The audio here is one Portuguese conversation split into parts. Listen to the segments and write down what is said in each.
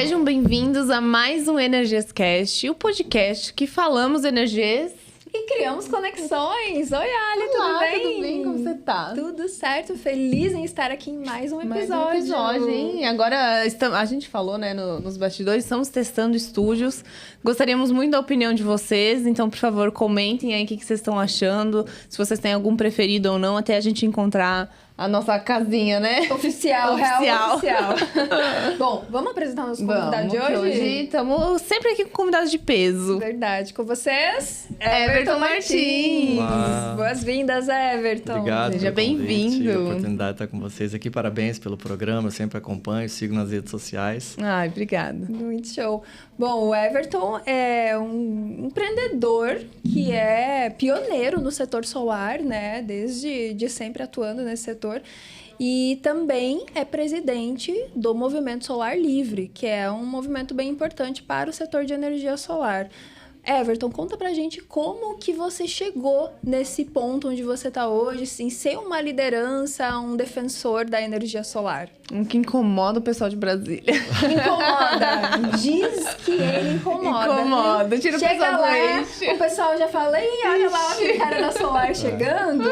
Sejam bem-vindos a mais um Energias Cast, o podcast que falamos energias e criamos conexões. Oi, Ali, tudo bem? Tudo bem? Como você tá? Tudo certo, feliz em estar aqui em mais um episódio. Mais um episódio, hein? Agora, a gente falou, né, nos bastidores, estamos testando estúdios. Gostaríamos muito da opinião de vocês, então, por favor, comentem aí o que vocês estão achando, se vocês têm algum preferido ou não, até a gente encontrar a nossa casinha, né? Oficial. Real oficial. Bom, vamos apresentar o nosso convidado de hoje? Hoje estamos sempre aqui com convidados de peso. Verdade. Com vocês, Everton Martins. Boas-vindas, Everton. Obrigado. Seja bem-vindo. A oportunidade de estar com vocês aqui. Parabéns pelo programa. Eu sempre acompanho, sigo nas redes sociais. Ai, obrigada. Muito show. Bom, o Everton é um empreendedor que é pioneiro no setor solar, né? Desde sempre atuando nesse setor. E também é presidente do Movimento Solar Livre, que é um movimento bem importante para o setor de energia solar. Everton, conta pra gente como que você chegou nesse ponto onde você está hoje, em ser uma liderança, um defensor da energia solar. Que incomoda o pessoal de Brasília. Incomoda. Diz que ele incomoda. Incomoda. Tira o pessoal do eixo. O pessoal já fala, ih, olha lá o cara da Solar chegando.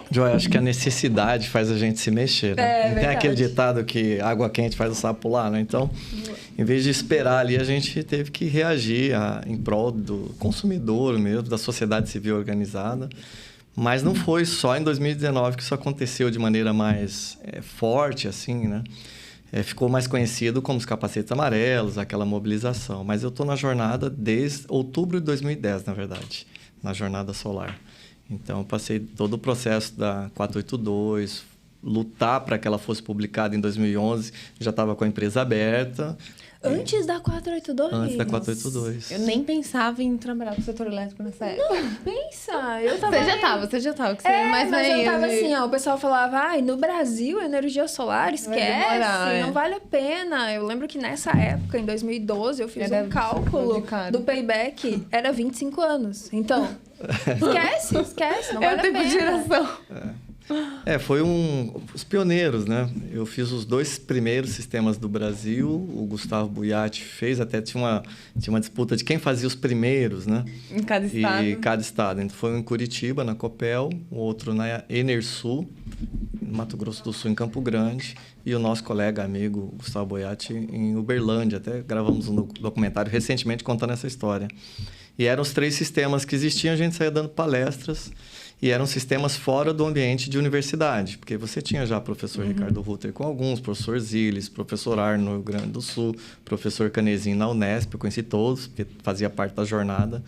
Joy, acho que a necessidade faz a gente se mexer, né? Não tem aquele ditado que água quente faz o sapo pular, né? Então, em vez de esperar ali, a gente teve que reagir em prol do consumidor mesmo, da sociedade civil organizada. Mas não foi só em 2019 que isso aconteceu de maneira mais forte, assim, né? Ficou mais conhecido como os capacetes amarelos, aquela mobilização. Mas eu estou na jornada desde outubro de 2010, na verdade, na jornada solar. Então, eu passei todo o processo da 482, lutar para que ela fosse publicada em 2011, já estava com a empresa aberta. Antes da 482? Antes da 482. Eu nem pensava em trabalhar com o setor elétrico nessa época. Não, pensa. Eu tava Você já tava. Que você mais mas eu tava de... assim, ó, o pessoal falava, ai, no Brasil, energia solar, esquece, não vale a pena. Eu lembro que nessa época, em 2012, eu fiz um cálculo do payback, era 25 anos. Então, esquece, não vale a pena. É o tempo de geração. Foi os pioneiros, né? Eu fiz os 2 primeiros sistemas do Brasil, o Gustavo Buiatti fez, até tinha uma disputa de quem fazia os primeiros, né? Em cada estado. E cada estado. Então, foi um em Curitiba, na Copel, o outro na Enersul, no Mato Grosso do Sul, em Campo Grande, e o nosso colega, amigo, Gustavo Buiatti, em Uberlândia. Até gravamos um documentário recentemente contando essa história. E eram os 3 sistemas que existiam, a gente saía dando palestras, e eram sistemas fora do ambiente de universidade, porque você tinha já professor Ricardo Rutter com alguns, professor Ziles, professor Arno no Rio Grande do Sul, professor Canezinho na Unesp, eu conheci todos, porque fazia parte da jornada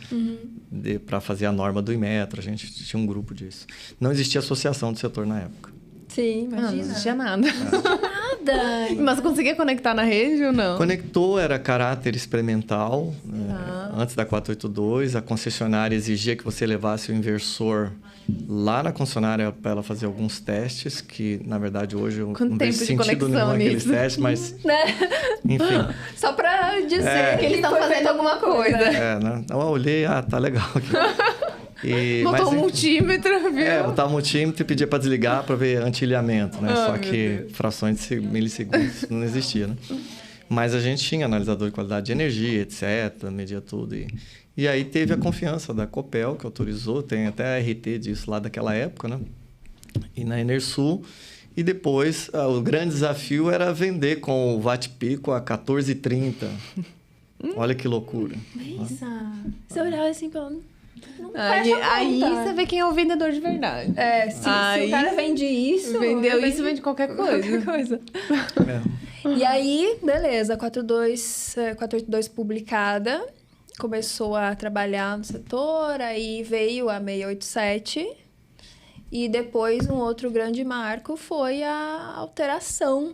para fazer a norma do Inmetro, a gente tinha um grupo disso. Não existia associação do setor na época. Sim, imagina. Não existia nada. Nada. Mas conseguia conectar na rede ou não? Conectou, era caráter experimental. Antes da 482, a concessionária exigia que você levasse o inversor lá na concessionária para ela fazer alguns testes, que, na verdade, hoje eu não vejo sentido nenhum naqueles testes, mas... Enfim. Só para dizer que eles estão fazendo alguma coisa. Né? Então, eu olhei, tá legal aqui. Botou um multímetro, viu? Botar o multímetro e pedia para desligar para ver anti-ilhamento, né? Só que frações de milissegundos não existia, né? Mas a gente tinha analisador de qualidade de energia, etc., media tudo. E aí teve a confiança da Copel, que autorizou, tem até a RT disso lá daquela época, né? E na Enersul. E depois, o grande desafio era vender com o watt pico a 14,30. Olha que loucura. Pensa. Você olhava assim, falando... Aí você vê quem é o vendedor de verdade. Se o cara vende isso... Vendeu isso, vende qualquer coisa. E aí, beleza, 482 publicada, começou a trabalhar no setor, aí veio a 687, e depois um outro grande marco foi a alteração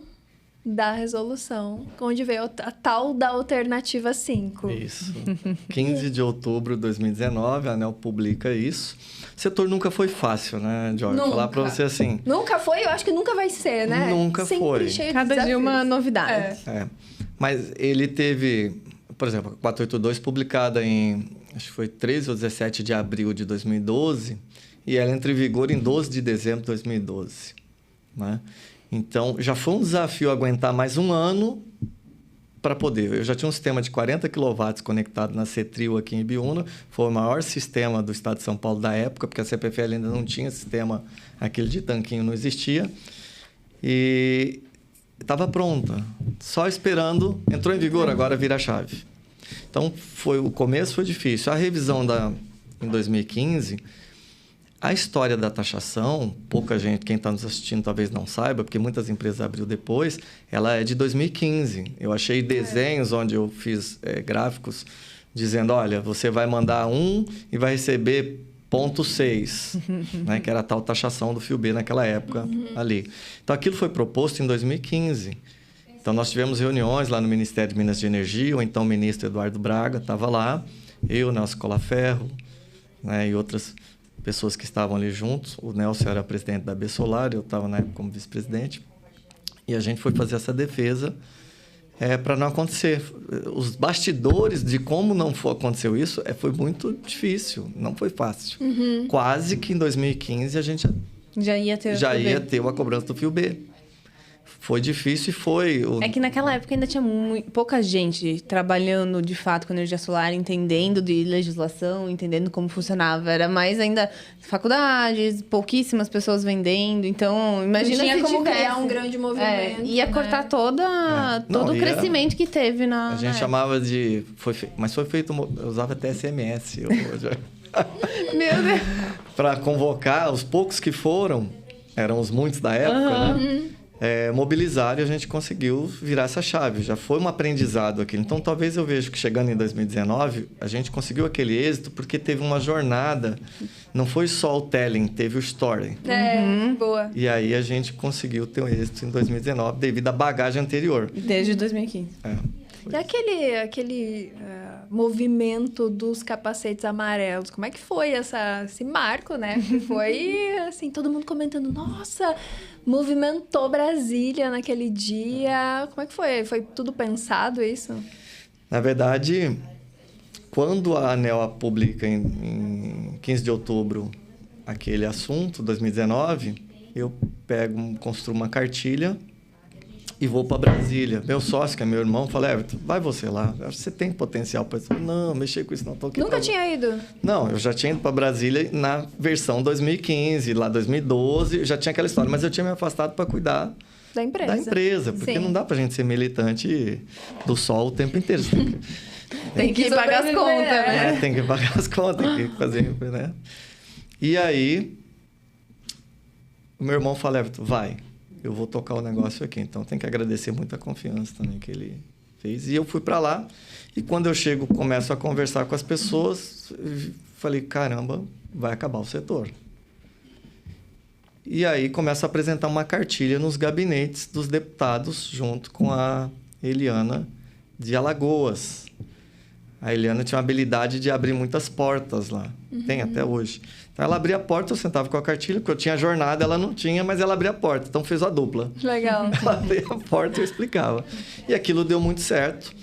da resolução, onde veio a tal da alternativa 5. Isso. 15 de outubro de 2019, a ANEEL publica isso. O setor nunca foi fácil, né, Jorge? Nunca. Falar para você assim... Nunca foi, eu acho que nunca vai ser, né? Nunca sempre foi. Cheio Cada de dia uma novidade. Mas ele teve, por exemplo, a 482 publicada em, acho que foi 13 ou 17 de abril de 2012, e ela entra em vigor em 12 de dezembro de 2012, né? Então, já foi um desafio aguentar mais um ano para poder. Eu já tinha um sistema de 40 kW conectado na CETRIL aqui em Ibiúna. Foi o maior sistema do estado de São Paulo da época, porque a CPFL ainda não tinha sistema, aquele de tanquinho não existia. E estava pronta, só esperando. Entrou em vigor, agora vira a chave. Então, o começo foi difícil. A revisão em 2015... A história da taxação, pouca gente, quem está nos assistindo talvez não saiba, porque muitas empresas abriu depois, ela é de 2015. Eu achei desenhos onde eu fiz gráficos dizendo, olha, você vai mandar 1 e vai receber 0,6, né, que era a tal taxação do FIU-B naquela época ali. Então, aquilo foi proposto em 2015. Então, nós tivemos reuniões lá no Ministério de Minas e Energia, ou então o ministro Eduardo Braga estava lá, eu, Nelson Colaferro, né, e outras pessoas que estavam ali juntos. O Nelson era presidente da B Solar, eu estava na época como vice-presidente. E a gente foi fazer essa defesa para não acontecer. Os bastidores de como não aconteceu isso foi muito difícil, não foi fácil. Quase que em 2015 a gente já ia ter a cobrança do FIU-B. Foi difícil e foi... É que naquela época ainda tinha pouca gente trabalhando, de fato, com energia solar, entendendo de legislação, entendendo como funcionava. Era mais ainda faculdades, pouquíssimas pessoas vendendo. Então, imagina se como criar um grande movimento. Ia cortar todo o crescimento que teve na... A gente chamava de... Mas foi feito... Eu usava até SMS. Meu Deus! Para convocar os poucos que foram, eram os muitos da época, né? Mobilizar, e a gente conseguiu virar essa chave. Já foi um aprendizado aqui. Então, talvez eu veja que chegando em 2019, a gente conseguiu aquele êxito porque teve uma jornada. Não foi só o telling, teve o story. Boa. E aí a gente conseguiu ter um êxito em 2019 devido à bagagem anterior. Desde 2015. E aquele movimento dos capacetes amarelos, como é que foi esse marco, né? Que foi, assim, todo mundo comentando, nossa, movimentou Brasília naquele dia. Como é que foi? Foi tudo pensado isso? Na verdade, quando a ANEEL publica em 15 de outubro aquele assunto, 2019, eu construo uma cartilha e vou para Brasília. Meu sócio, que é meu irmão, fala, Everton, vai você lá. Você tem potencial para isso. Não, mexer com isso não. Tô aqui Nunca tinha ido? Não, eu já tinha ido para Brasília na versão 2015, lá 2012, eu já tinha aquela história. Mas eu tinha me afastado para cuidar da empresa. Porque não dá para a gente ser militante do sol o tempo inteiro. Tem que pagar as contas, né? Tem que pagar as contas, tem que fazer, né? E aí, o meu irmão fala, Everton, vai. Eu vou tocar o negócio aqui. Então, tem que agradecer muito a confiança também que ele fez. E eu fui para lá. E quando eu chego, começo a conversar com as pessoas, falei, caramba, vai acabar o setor. E aí, começo a apresentar uma cartilha nos gabinetes dos deputados, junto com a Eliana de Alagoas. A Eliana tinha uma habilidade de abrir muitas portas lá. Tem até hoje. Então, ela abria a porta, eu sentava com a cartilha, porque eu tinha jornada, ela não tinha, mas ela abria a porta. Então, fez a dupla. Legal. Ela abria a porta e eu explicava. E aquilo deu muito certo.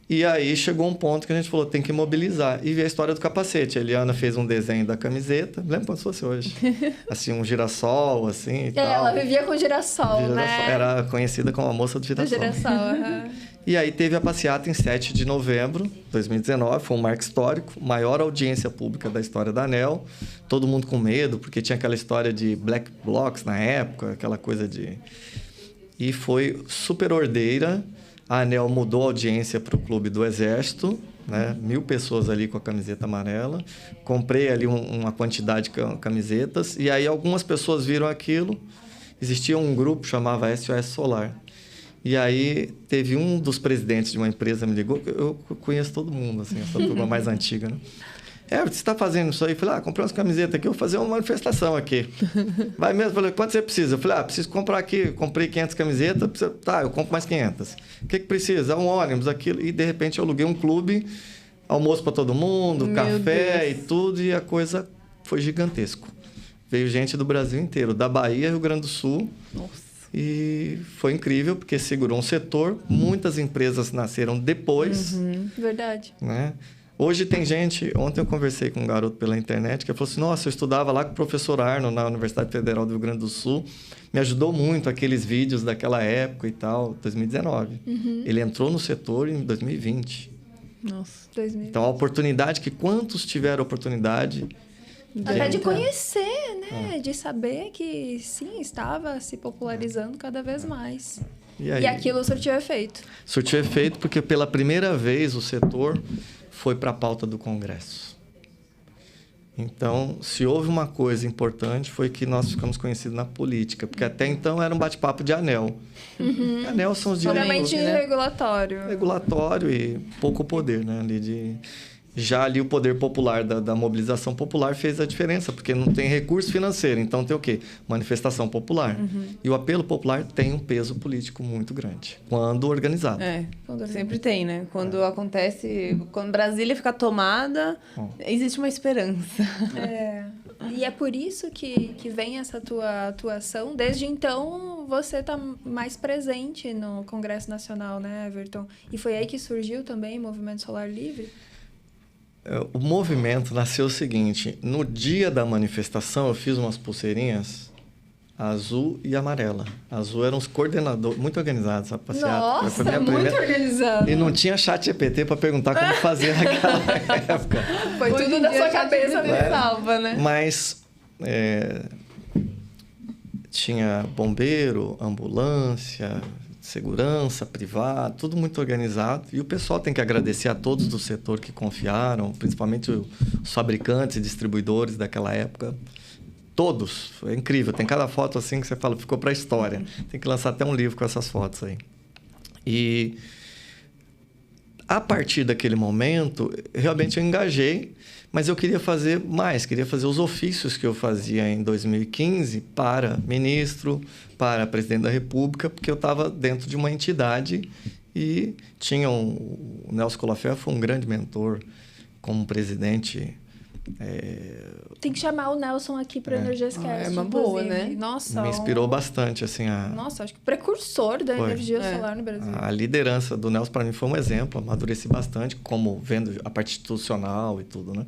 E aí, chegou um ponto que a gente falou, tem que mobilizar. E veio a história do capacete. A Eliana fez um desenho da camiseta. Lembra como se fosse hoje? Assim, um girassol, assim, e tal. Ela vivia com girassol, né? Era conhecida como a moça do girassol. Do girassol, E aí teve a passeata em 7 de novembro de 2019, foi um marco histórico, maior audiência pública da história da ANEEL. Todo mundo com medo, porque tinha aquela história de black blocs na época, aquela coisa de... E foi super ordeira. A ANEEL mudou a audiência para o Clube do Exército, né? 1.000 pessoas ali com a camiseta amarela. Comprei ali uma quantidade de camisetas, e aí algumas pessoas viram aquilo. Existia um grupo, chamava SOS Solar. E aí, teve um dos presidentes de uma empresa me ligou, eu conheço todo mundo, assim, essa turma mais antiga, né? Você está fazendo isso aí? Eu falei, comprei umas camisetas aqui, eu vou fazer uma manifestação aqui. Vai mesmo? Eu falei, quanto você precisa? Eu falei, preciso comprar aqui, comprei 500 camisetas, tá, eu compro mais 500. O que precisa? Um ônibus, aquilo. E, de repente, eu aluguei um clube, almoço para todo mundo, café e tudo, e a coisa foi gigantesco. Veio gente do Brasil inteiro, da Bahia, Rio Grande do Sul. Nossa. E foi incrível, porque segurou um setor. Muitas empresas nasceram depois. Verdade. Né? Hoje tem gente... Ontem eu conversei com um garoto pela internet que falou assim, nossa, eu estudava lá com o professor Arno na Universidade Federal do Rio Grande do Sul. Me ajudou muito aqueles vídeos daquela época e tal, 2019. Ele entrou no setor em 2020. Nossa. 2020. Então, a oportunidade que quantos tiveram oportunidade... Até de conhecer, né? De saber que, sim, estava se popularizando cada vez mais. E aí? E aquilo surtiu efeito. Surtiu efeito porque, pela primeira vez, o setor foi para a pauta do Congresso. Então, se houve uma coisa importante, foi que nós ficamos conhecidos na política. Porque até então era um bate-papo de anel. Anel são os direitos... Puramente regulatório. Regulatório e pouco poder, né? Já ali o poder popular, da mobilização popular, fez a diferença, porque não tem recurso financeiro. Então, tem o quê? Manifestação popular. E o apelo popular tem um peso político muito grande, quando organizado. Sempre tem, né? Quando acontece... Quando Brasília fica tomada, existe uma esperança. E é por isso que vem essa tua atuação. Desde então, você está mais presente no Congresso Nacional, né, Everton? E foi aí que surgiu também o Movimento Solar Livre? O movimento nasceu o seguinte, no dia da manifestação eu fiz umas pulseirinhas azul e amarela. Azul eram os coordenadores, muito organizados, essa passeata. Nossa, muito organizado. E não tinha chat GPT para perguntar como fazer naquela época. Foi tudo da sua cabeça, né? Salva, né? Mas tinha bombeiro, ambulância... segurança, privado, tudo muito organizado. E o pessoal tem que agradecer a todos do setor que confiaram, principalmente os fabricantes e distribuidores daquela época. Todos. Foi incrível. Tem cada foto assim que você fala, ficou para a história. Tem que lançar até um livro com essas fotos aí. E a partir daquele momento, realmente eu engajei, mas eu queria fazer mais, queria fazer os ofícios que eu fazia em 2015 para ministro, para presidente da República, porque eu estava dentro de uma entidade e tinha o Nelson Colafé foi um grande mentor como presidente. Tem que chamar o Nelson aqui para o Energias Cast. É uma boa, né? Nossa, me inspirou bastante, assim, Nossa, acho que precursor da energia solar no Brasil. A liderança do Nelson, para mim, foi um exemplo. Amadureci bastante, como vendo a parte institucional e tudo, né?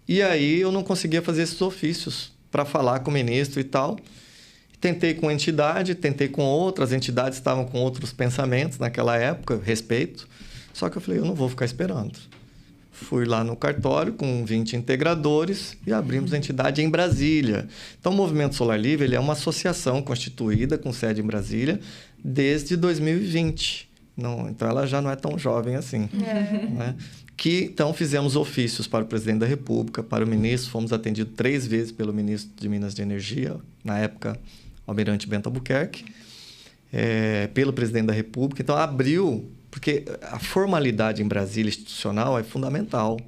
E aí, eu não conseguia fazer esses ofícios para falar com o ministro e tal. Tentei com a entidade, tentei com outras entidades, estavam com outros pensamentos naquela época, respeito. Só que eu falei, eu não vou ficar esperando. Fui lá no cartório com 20 integradores e abrimos a entidade em Brasília. Então, o Movimento Solar Livre ele é uma associação constituída com sede em Brasília desde 2020. Então, ela já não é tão jovem assim. Né? Então, fizemos ofícios para o presidente da República, para o ministro. Fomos atendidos 3 vezes pelo ministro de Minas de Energia, na época, Almirante Bento Albuquerque, pelo presidente da República. Então, abriu... Porque a formalidade em Brasília institucional é fundamental.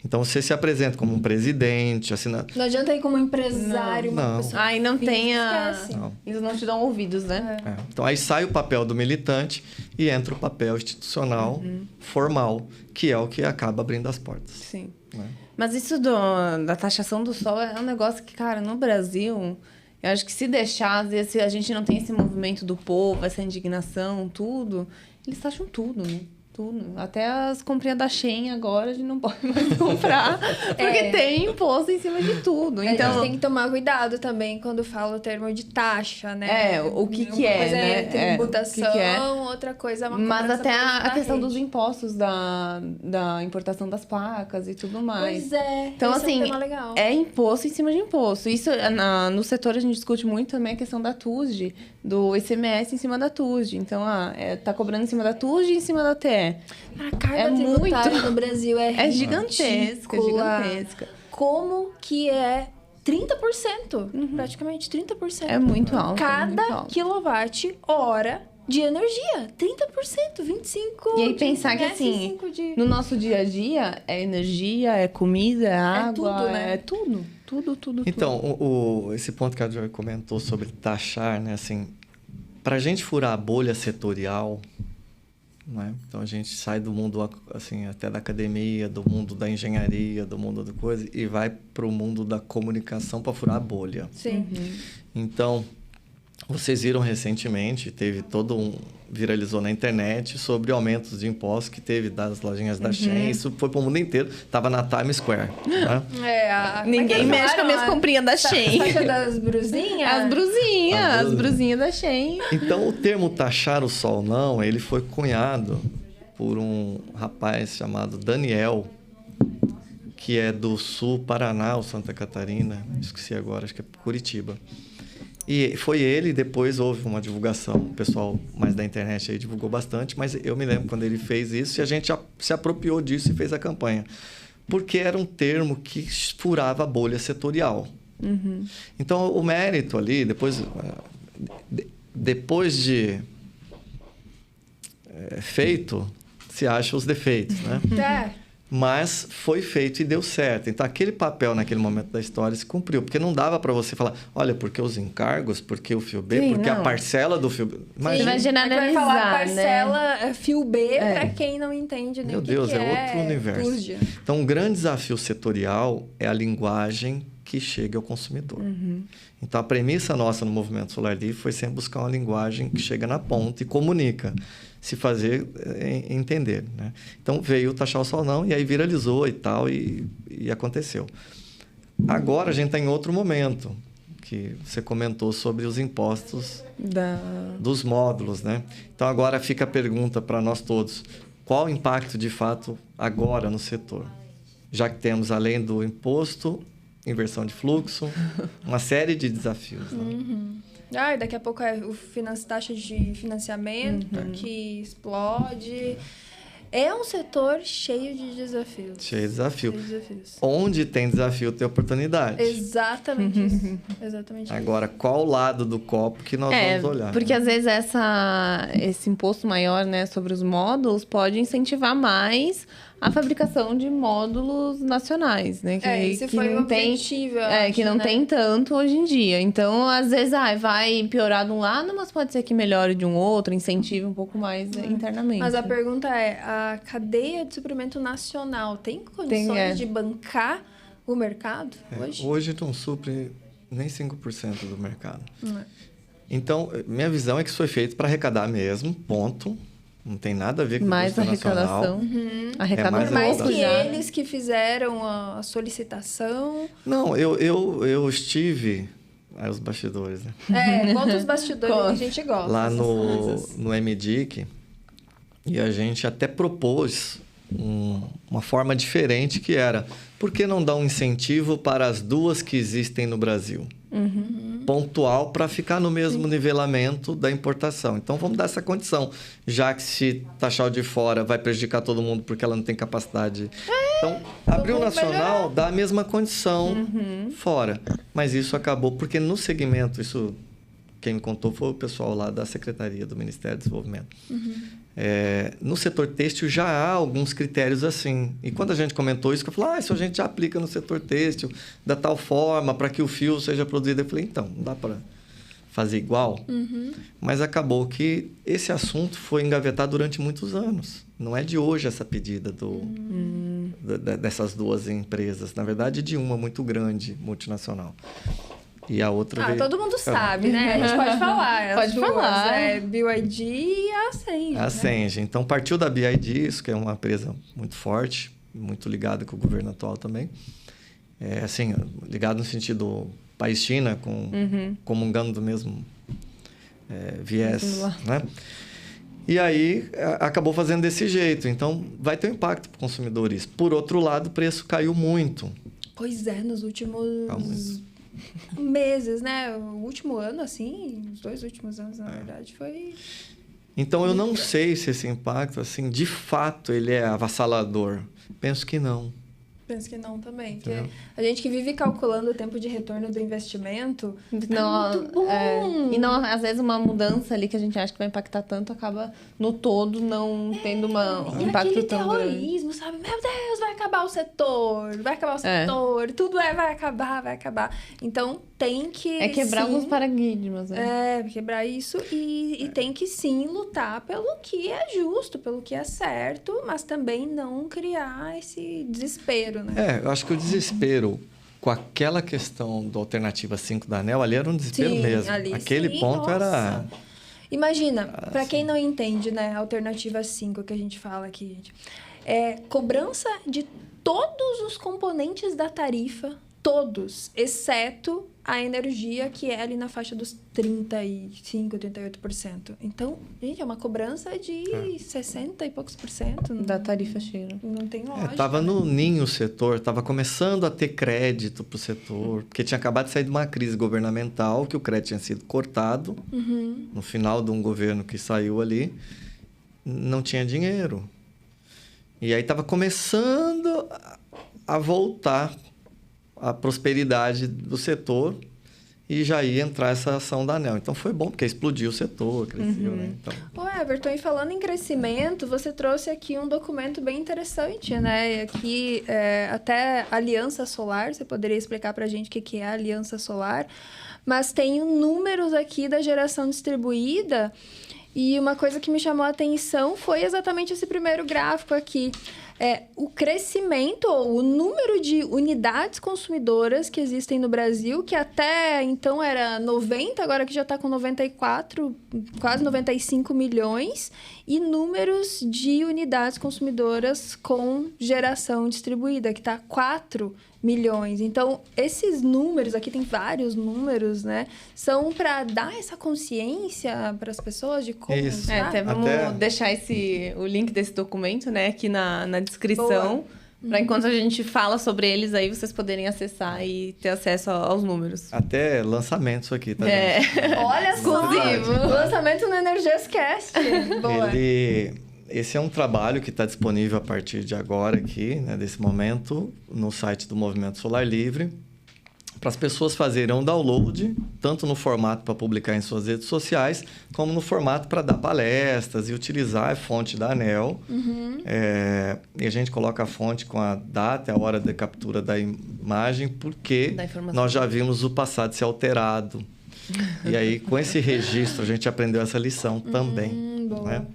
Então, você se apresenta como um presidente, assina... Não adianta ir como empresário, uma pessoa... Aí não tem Não. Eles não te dão ouvidos, né? Então, aí sai o papel do militante e entra o papel institucional formal, que é o que acaba abrindo as portas. Sim. Né? Mas isso da taxação do sol é um negócio que, cara, no Brasil... Eu acho que se deixar, às vezes, se a gente não tem esse movimento do povo, essa indignação, tudo... Eles taxam tudo, né? Tudo. Até as comprinhas da Shein agora a gente não pode mais comprar, porque tem imposto em cima de tudo. Então, a gente tem que tomar cuidado também quando fala o termo de taxa, né? O que uma é, coisa né? Tributação, que é. outra coisa é uma Mas cobrança até a questão rede. dos impostos da importação das placas e tudo mais. Pois é. Então, esse assim, é um tema legal. é imposto em cima de imposto. Isso, no setor, a gente discute muito também a questão da TUSD, do ICMS em cima da TUSD. Então, tá cobrando em cima da TUSD e em cima da TE. A carga tributária no Brasil é gigantesca, gigantesca. Como que é 30%, praticamente 30%. É muito alto. Cada quilowatt-hora de energia, 30%, 25%. E aí pensar que assim, no nosso dia a dia, é energia, é comida, é água, tudo, né? É tudo. Então, esse ponto que a Joy comentou sobre taxar, né? Assim, para a gente furar a bolha setorial, né? Então, a gente sai do mundo, assim, até da academia, do mundo da engenharia, do mundo da coisa, e vai para o mundo da comunicação para furar a bolha. Sim. Então, vocês viram recentemente, teve viralizou na internet sobre aumentos de impostos que teve das lojinhas da Shein. Isso foi para o mundo inteiro. Tava na Times Square. Né? Ninguém mexe com as minhas comprinhas da Shein. Sabe das brusinhas? As brusinhas da Shein. Então, o termo taxar o sol não, ele foi cunhado por um rapaz chamado Daniel, que é do sul Paraná ou Santa Catarina, esqueci agora, acho que é Curitiba. E foi ele, depois houve uma divulgação, o pessoal mais da internet aí divulgou bastante, mas eu me lembro quando ele fez isso e a gente se apropriou disso e fez a campanha. Porque era um termo que furava a bolha setorial. Então, o mérito ali, depois de feito, se acha os defeitos, né? Mas foi feito e deu certo. Então, aquele papel naquele momento da história se cumpriu. Porque não dava para você falar, olha, porque os encargos, porque o fio B, porque a parcela do fio B. Imagina, vai generalizar, vai falar parcela fio B para quem não entende nem o que Deus, que é outro universo. Então, um grande desafio setorial é a linguagem que chega ao consumidor. Então, a premissa nossa no Movimento Solar Livre foi sempre buscar uma linguagem que chega na ponta e comunica, se fazer entender, né? Então, veio o taxar o sol não, e aí viralizou e tal, e aconteceu. Agora, a gente está em outro momento, que você comentou sobre os impostos dos módulos, né? Então, agora fica a pergunta para nós todos. Qual o impacto, de fato, agora no setor? Já que temos, além do imposto, inversão de fluxo, uma série de desafios. Né? Daqui a pouco é taxa de financiamento que explode. É um setor cheio de desafios. Cheio de desafios. Onde tem desafio, tem oportunidade. Exatamente isso. Exatamente Agora, qual lado do copo que nós vamos olhar? Porque às vezes esse imposto maior, né, sobre os módulos pode incentivar mais a fabricação de módulos nacionais, né? Esse foi o objetivo, que não tem tanto hoje em dia. Então, às vezes, vai piorar de um lado, mas pode ser que melhore de um outro, incentive um pouco mais internamente. Mas a pergunta é, a cadeia de suprimento nacional tem condições de bancar o mercado hoje? Hoje não supre nem 5% do mercado. Então, minha visão é que isso foi feito para arrecadar mesmo, ponto. Não tem nada a ver com mais arrecadação. Por mais que eles que fizeram a solicitação. Não, eu estive... os bastidores, né? Conta os bastidores que a gente gosta. Lá no MDIC, e a gente até propôs uma forma diferente que era, por que não dar um incentivo para as duas que existem no Brasil? Pontual para ficar no mesmo nivelamento da importação. Então, vamos dar essa condição. Já que se taxar o de fora vai prejudicar todo mundo porque ela não tem capacidade. Então, abrir o nacional dá a mesma condição fora. Mas isso acabou porque no segmento, quem me contou foi o pessoal lá da Secretaria do Ministério do Desenvolvimento. No setor têxtil já há alguns critérios assim. E quando a gente comentou isso, eu falei, isso a gente já aplica no setor têxtil da tal forma para que o fio seja produzido. Eu falei, então, não dá para fazer igual? Mas acabou que esse assunto foi engavetado durante muitos anos. Não é de hoje essa pedida dessas duas empresas. Na verdade, de uma muito grande, multinacional. E a outra todo mundo sabe, né? A gente pode falar. Pode falar. BYD e a Ascend. A Ascend. Então, partiu da BYD, isso que é uma empresa muito forte, muito ligada com o governo atual também. Ligado no sentido país-China, comungando do mesmo viés, né? E aí, acabou fazendo desse jeito. Então, vai ter um impacto para o consumidor isso. Por outro lado, o preço caiu muito. Pois é, nos últimos... meses, né? O último ano, assim, os 2 últimos anos, na verdade, foi... Então, eu não sei se esse impacto, assim, de fato, ele é avassalador. Penso que não. Penso que não também. Porque a gente que vive calculando o tempo de retorno do investimento muito bom. E não, às vezes uma mudança ali que a gente acha que vai impactar tanto acaba no todo não tendo um impacto tão grande. Terrorismo, sabe? Meu Deus, vai acabar o setor, tudo vai acabar. Então tem que quebrar alguns paradigmas, né? Quebrar isso e tem que sim lutar pelo que é justo, pelo que é certo, mas também não criar esse desespero, né? Eu acho que o desespero com aquela questão da alternativa 5 da ANEEL, ali era um desespero mesmo. Aquele ponto era... Imagina, para quem não entende, né, a alternativa 5 que a gente fala aqui, gente, é cobrança de todos os componentes da tarifa, todos, exceto a energia, que é ali na faixa dos 35%, 38%. Então, gente, é uma cobrança de 60 e poucos por cento. Da tarifa cheia. Não tem lógica. Estava no ninho o setor, estava começando a ter crédito para o setor, porque tinha acabado de sair de uma crise governamental, que o crédito tinha sido cortado, no final de um governo que saiu ali, não tinha dinheiro. E aí estava começando a voltar a prosperidade do setor e já ia entrar essa ação da ANEEL. Então, foi bom, porque explodiu o setor, cresceu, né? Então... Ô, Everton, e falando em crescimento, você trouxe aqui um documento bem interessante, né? Aqui, até Aliança Solar, você poderia explicar para a gente o que é a Aliança Solar, mas tem números aqui da geração distribuída, e uma coisa que me chamou a atenção foi exatamente esse primeiro gráfico aqui. O crescimento, ou o número de unidades consumidoras que existem no Brasil, que até então era 90, agora que já está com 94, quase 95 milhões, e números de unidades consumidoras com geração distribuída, que está 4 milhões. Então, esses números, aqui tem vários números, né? São para dar essa consciência para as pessoas de como... Isso. Até vamos deixar o link desse documento, né, aqui na descrição. Para enquanto a gente fala sobre eles aí, vocês poderem acessar e ter acesso aos números. Até lançamento isso aqui, tá? Olha só! Lançamento no Energias Cast. Boa. Esse é um trabalho que está disponível a partir de agora aqui, né, desse momento, no site do Movimento Solar Livre, para as pessoas fazerem um download, tanto no formato para publicar em suas redes sociais, como no formato para dar palestras e utilizar a fonte da ANEEL. E a gente coloca a fonte com a data e a hora de captura da imagem, porque nós já vimos o passado ser alterado. E aí, com esse registro, a gente aprendeu essa lição também. Boa. Né?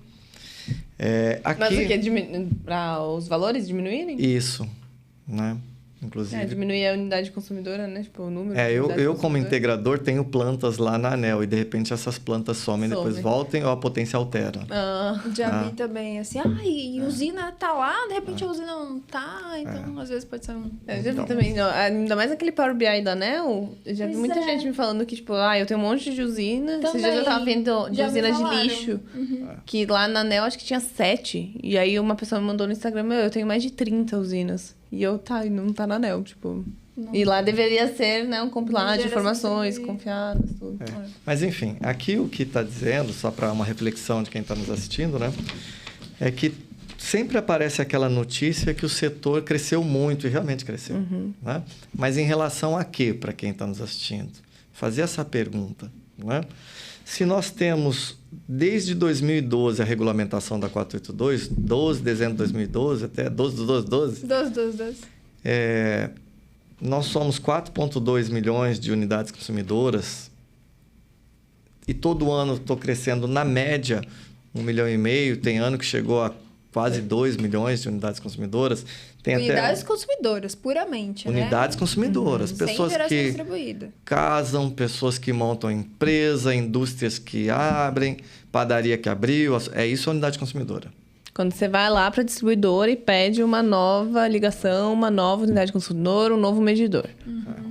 Aqui... Mas o que? Para os valores diminuírem? Isso, né? Inclusive... diminuir a unidade consumidora, né? Tipo, o número eu como integrador, tenho plantas lá na ANEEL e, de repente, essas plantas somem, depois voltem ou a potência altera. Já vi também, assim, e usina tá lá, de repente a usina não tá, então às vezes pode ser um... Eu já vi também, ainda mais aquele Power BI da ANEEL, eu já vi muita gente me falando que, tipo, eu tenho um monte de usina. Esses dias eu tava vendo de usina de lixo, que lá na ANEEL acho que tinha 7, e aí uma pessoa me mandou no Instagram, eu tenho mais de 30 usinas. E não tá na ANEEL, tipo... Não. E lá deveria ser, né, um compilado de informações confiadas, tudo. Mas, enfim, aqui o que está dizendo, só para uma reflexão de quem está nos assistindo, né? É que sempre aparece aquela notícia que o setor cresceu muito, e realmente cresceu. Né? Mas em relação a quê, para quem está nos assistindo? Fazer essa pergunta, né? Se nós temos, desde 2012, a regulamentação da 482, 12 de dezembro de 2012, até 12 de 12. Nós somos 4,2 milhões de unidades consumidoras e todo ano estou crescendo, na média, 1,5 milhão. Tem ano que chegou a quase 2 milhões de unidades consumidoras. Tem unidades consumidoras, puramente, unidades consumidoras. Pessoas que distribuída. Casam, pessoas que montam empresa, indústrias que abrem, padaria que abriu. Isso é unidade consumidora. Quando você vai lá para a distribuidora e pede uma nova ligação, uma nova unidade consumidora, um novo medidor.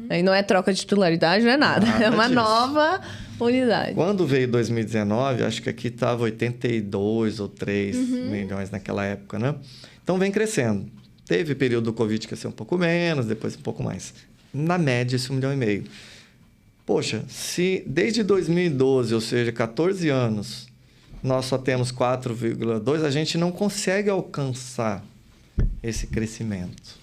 Aí não é troca de titularidade, não é nada. É uma nova unidade. Quando veio 2019, acho que aqui estava 82 ou 3 milhões naquela época, né? Então vem crescendo. Teve período do Covid que cresceu um pouco menos, depois um pouco mais. Na média, esse 1,5 milhão. Poxa, se desde 2012, ou seja, 14 anos, nós só temos 4,2, a gente não consegue alcançar esse crescimento.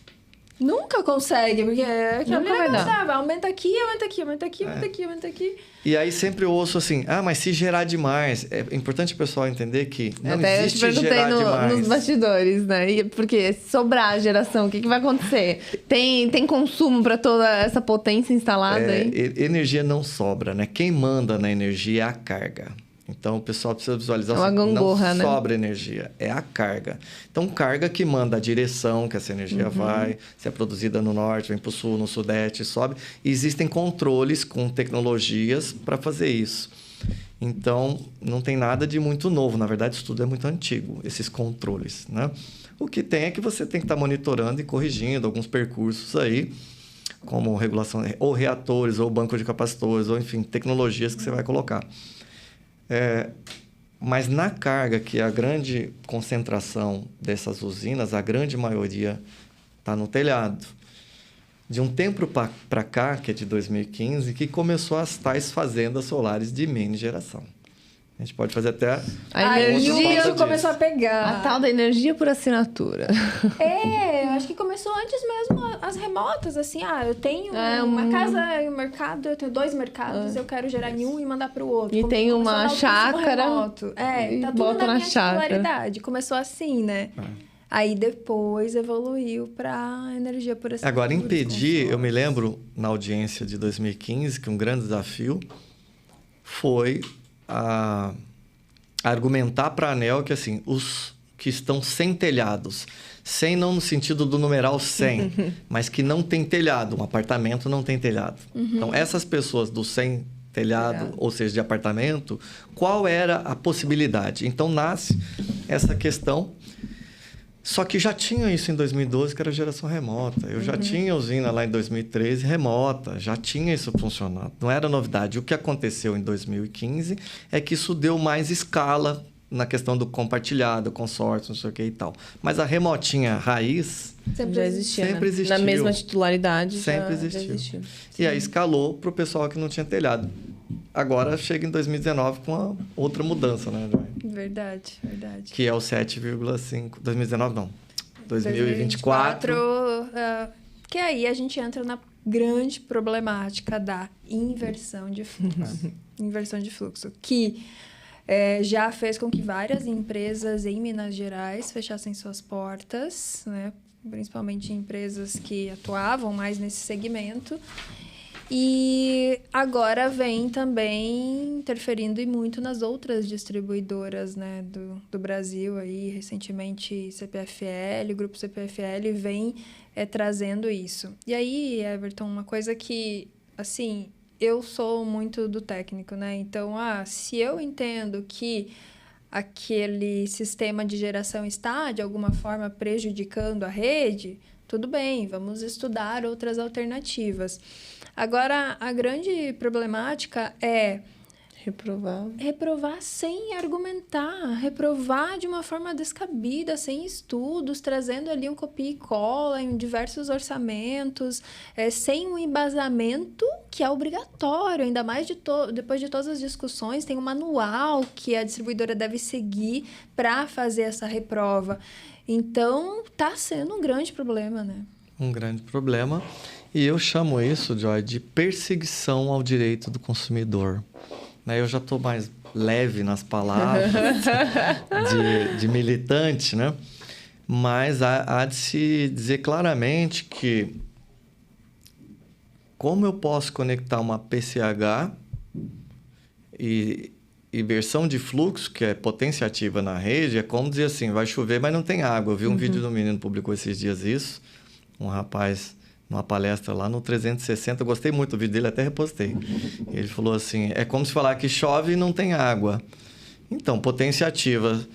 Nunca consegue, porque nunca vai dar. Aumenta aqui, aumenta aqui, aumenta aqui, aumenta aqui, aumenta aqui. E aí sempre eu ouço assim, mas se gerar demais... É importante o pessoal entender que não existe gerar demais. Nos bastidores, né? Porque sobrar a geração, o que vai acontecer? Tem consumo para toda essa potência instalada aí? Energia não sobra, né? Quem manda na energia é a carga. Então, o pessoal precisa visualizar uma gangorra, não né? sobra energia, é a carga. Então, carga que manda a direção que essa energia vai, se é produzida no norte, vem para o sul, no sudeste, sobe. E existem controles com tecnologias para fazer isso. Então, não tem nada de muito novo. Na verdade, isso tudo é muito antigo, esses controles, né? O que tem é que você tem que estar monitorando e corrigindo alguns percursos aí, como regulação, ou reatores, ou banco de capacitores, ou, enfim, tecnologias que você vai colocar. Mas na carga, que é a grande concentração dessas usinas, a grande maioria está no telhado. De um tempo para cá, que é de 2015, que começou as tais fazendas solares de mini geração. A gente pode fazer até... A energia começou a pegar. A tal da energia por assinatura. Eu acho que começou antes mesmo as remotas, assim, eu tenho uma casa e um mercado, eu tenho 2 mercados, eu quero gerar em um e mandar para o outro. E tem uma chácara e tá tudo bota na minha chácara. titularidade. Começou assim, né? Aí depois evoluiu para energia por assinatura. Agora, impedir, eu me lembro na audiência de 2015 que um grande desafio foi argumentar para a ANEEL que assim, os que estão sem telhados, sem não no sentido do numeral 100, mas que não tem telhado, um apartamento não tem telhado. Então, essas pessoas do sem telhado, ou seja, de apartamento, qual era a possibilidade? Então, nasce essa questão. Só que já tinha isso em 2012, que era geração remota. Eu já tinha usina lá em 2013 remota, já tinha isso funcionando. Não era novidade. O que aconteceu em 2015 é que isso deu mais escala na questão do compartilhado, consórcio, não sei o que e tal. Mas a remotinha raiz... Já existia, sempre existiu. Na mesma titularidade. Sempre existiu. E aí escalou para o pessoal que não tinha telhado. Agora chega em 2019 com uma outra mudança, né, Joy? Verdade. Que é o 7,5... 2019 não. 2024. Que aí a gente entra na grande problemática da inversão de fluxo. Inversão de fluxo. Que já fez com que várias empresas em Minas Gerais fechassem suas portas, né? Principalmente empresas que atuavam mais nesse segmento. E agora vem também interferindo e muito nas outras distribuidoras, né, do Brasil. Aí, recentemente, CPFL, o grupo CPFL vem trazendo isso. E aí, Everton, uma coisa que, assim, eu sou muito do técnico, né? Então, se eu entendo que aquele sistema de geração está, de alguma forma, prejudicando a rede, tudo bem, vamos estudar outras alternativas. Agora, a grande problemática é... Reprovar sem argumentar. Reprovar de uma forma descabida, sem estudos, trazendo ali um copia e cola em diversos orçamentos, sem um embasamento que é obrigatório, ainda mais depois de todas as discussões, tem um manual que a distribuidora deve seguir para fazer essa reprova. Então, está sendo um grande problema, né? Um grande problema. E eu chamo isso, Joy, de perseguição ao direito do consumidor. Eu já estou mais leve nas palavras de militante, né? Mas há de se dizer claramente que como eu posso conectar uma PCH e inversão de fluxo, que é potência ativa na rede, é como dizer assim, vai chover, mas não tem água. Eu vi um vídeo do menino, publicou esses dias isso, um rapaz... numa palestra lá no 360, eu gostei muito do vídeo dele, até repostei. Ele falou assim, é como se falar que chove e não tem água. Então, potência ativa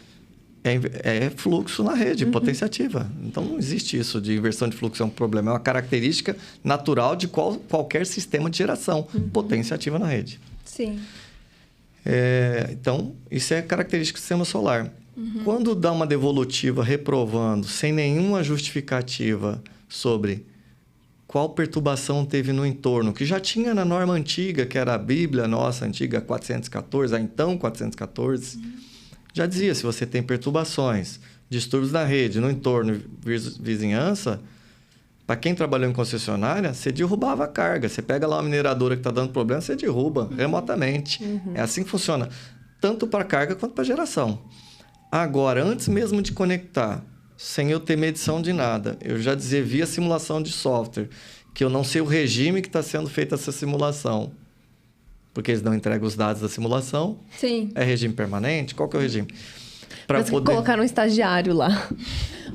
é fluxo na rede, potência ativa. Então, não existe isso de inversão de fluxo, é um problema. É uma característica natural de qualquer sistema de geração, potência ativa na rede. Sim. Então, isso é característica do sistema solar. Quando dá uma devolutiva reprovando, sem nenhuma justificativa sobre... qual perturbação teve no entorno, que já tinha na norma antiga, que era a Bíblia nossa antiga 414, a então 414, já dizia, se você tem perturbações, distúrbios na rede, no entorno, vizinhança, para quem trabalhou em concessionária, você derrubava a carga. Você pega lá uma mineradora que está dando problema, você derruba remotamente. É assim que funciona, tanto para carga quanto para geração. Agora, antes mesmo de conectar, sem eu ter medição de nada, eu já dizia via simulação de software, que eu não sei o regime que está sendo feita essa simulação. porque eles não entregam os dados da simulação. Sim. É regime permanente? Qual que é o regime? Para você colocar um estagiário lá.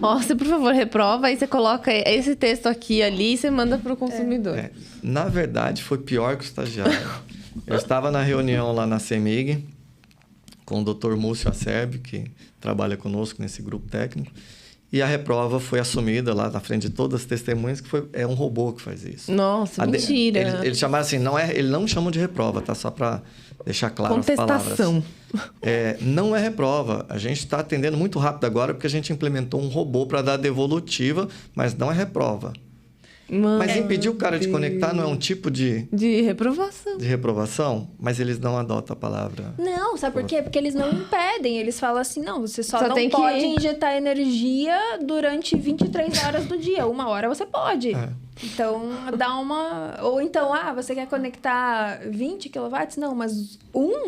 Ó, você, por favor, reprova, aí você coloca esse texto aqui ali e você manda para o consumidor. Na verdade, foi pior que o estagiário. Eu estava na reunião lá na CEMIG com o Dr. Múcio Acerbi, que trabalha conosco nesse grupo técnico, e a reprova foi assumida lá na frente de todas as testemunhas que é um robô que faz isso. Nossa, mentira. Eles chamaram assim, eles não chamam de reprova, tá? Só para deixar claro as palavras. Contestação. Não é reprova. A gente está atendendo muito rápido agora porque a gente implementou um robô para dar devolutiva, mas não é reprova. Mas impedir o cara de conectar não é um tipo de reprovação. De reprovação, mas eles não adotam a palavra. Não, sabe por quê? Porque eles não impedem. Eles falam assim, não, você só não pode injetar energia durante 23 horas do dia. 1 hora você pode. Então, dá uma... Ou então, você quer conectar 20 kW? Não, mas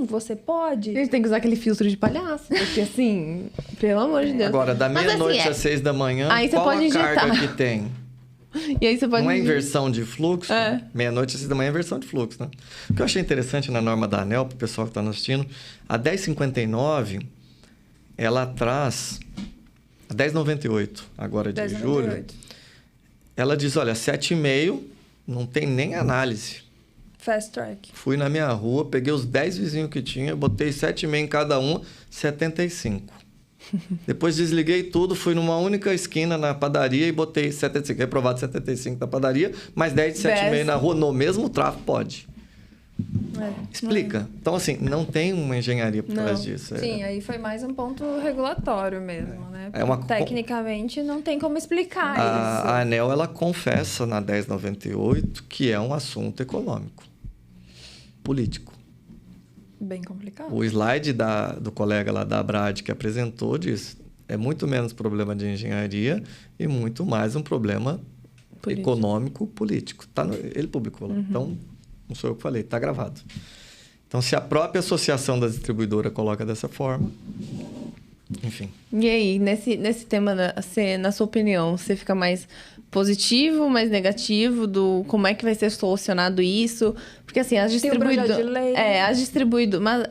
você pode. A gente tem que usar aquele filtro de palhaço. Porque assim, pelo amor de Deus. Agora, da meia-noite às 6 da manhã, aí qual pode a carga que tem? E aí você pode... Não é inversão de fluxo? Meia-noite às 6 da manhã é inversão de fluxo, né? O que eu achei interessante na norma da ANEEL, para o pessoal que está nos assistindo, a 1059, ela traz... A 1098, agora de julho, ela diz, olha, 7,5 não tem nem análise. Fast track. Fui na minha rua, peguei os 10 vizinhos que tinha, botei 7,5 em cada um, 75. Depois desliguei tudo, fui numa única esquina na padaria e botei 75. Reprovado 75 na padaria, mais 10 de 7,5 na rua, no mesmo tráfego, pode. Explica. Então, assim, não tem uma engenharia por trás disso. Sim, aí foi mais um ponto regulatório mesmo, né? Tecnicamente, não tem como explicar isso. A ANEEL, ela confessa na 1098 que é um assunto econômico, político. Bem complicado. O slide do colega lá da Abrad que apresentou diz é muito menos problema de engenharia e muito mais um problema econômico, político. Ele publicou lá. Então, não sou eu que falei, está gravado. Então, se a própria associação da distribuidora coloca dessa forma, enfim. E aí, nesse tema, na sua opinião, você fica mais positivo, mais negativo do como é que vai ser solucionado isso? Porque assim, as distribuidoras... as distribuidoras... Mas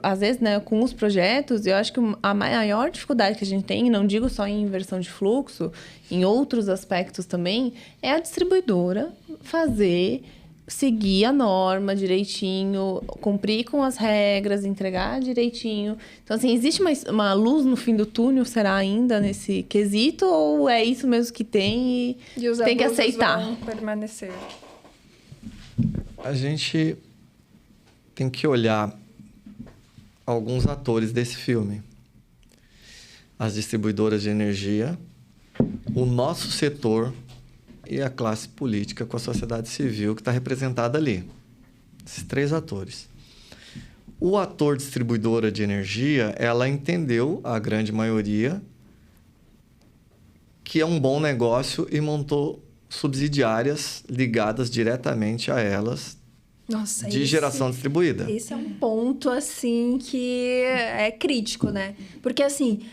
às vezes, né, com os projetos, eu acho que a maior dificuldade que a gente tem, não digo só em inversão de fluxo, em outros aspectos também, é a distribuidora seguir a norma direitinho, cumprir com as regras, entregar direitinho. Então, assim, existe uma luz no fim do túnel, será ainda nesse quesito? Ou é isso mesmo que tem e os tem que aceitar? Vão permanecer. A gente tem que olhar alguns atores desse filme. As distribuidoras de energia, o nosso setor e a classe política com a sociedade civil que está representada ali. Esses 3 atores. O ator distribuidora de energia, ela entendeu, a grande maioria, que é um bom negócio e montou subsidiárias ligadas diretamente a elas de geração distribuída. Esse é um ponto, assim, que é crítico, né? Porque, assim,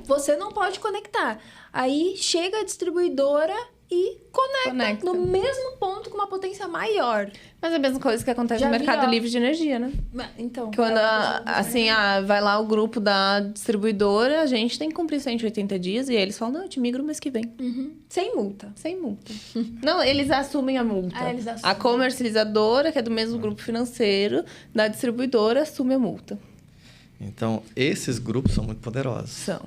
você não pode conectar. Aí chega a distribuidora e conecta no mesmo ponto com uma potência maior. Mas é a mesma coisa que acontece no Mercado Livre de Energia, né? Então... Quando, vai lá o grupo da distribuidora, a gente tem que cumprir 180 dias e eles falam, não, eu te migro mês que vem. Sem multa. Sem multa. Não, eles assumem a multa. A comercializadora, que é do mesmo grupo financeiro, da distribuidora, assume a multa. Então, esses grupos são muito poderosos. São.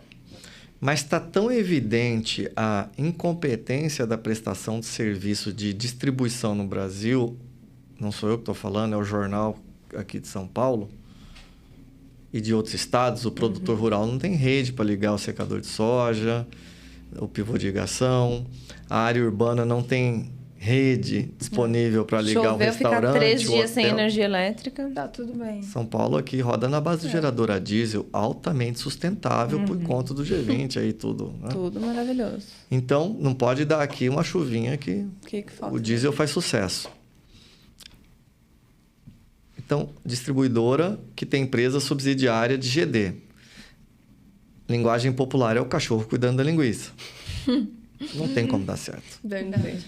Mas está tão evidente a incompetência da prestação de serviço de distribuição no Brasil, não sou eu que estou falando, é o jornal aqui de São Paulo e de outros estados, o produtor rural não tem rede para ligar o secador de soja, o pivô de irrigação, a área urbana não tem rede disponível para ligar o restaurante. Ficar 3 dias sem energia elétrica. Tá tudo bem. São Paulo aqui roda na base do gerador a diesel, altamente sustentável por conta do G20 aí tudo. Né? Tudo maravilhoso. Então, não pode dar aqui uma chuvinha que falta? O diesel faz sucesso. Então, distribuidora que tem empresa subsidiária de GD. Linguagem popular é o cachorro cuidando da linguiça. Não tem como dar certo. Verdade.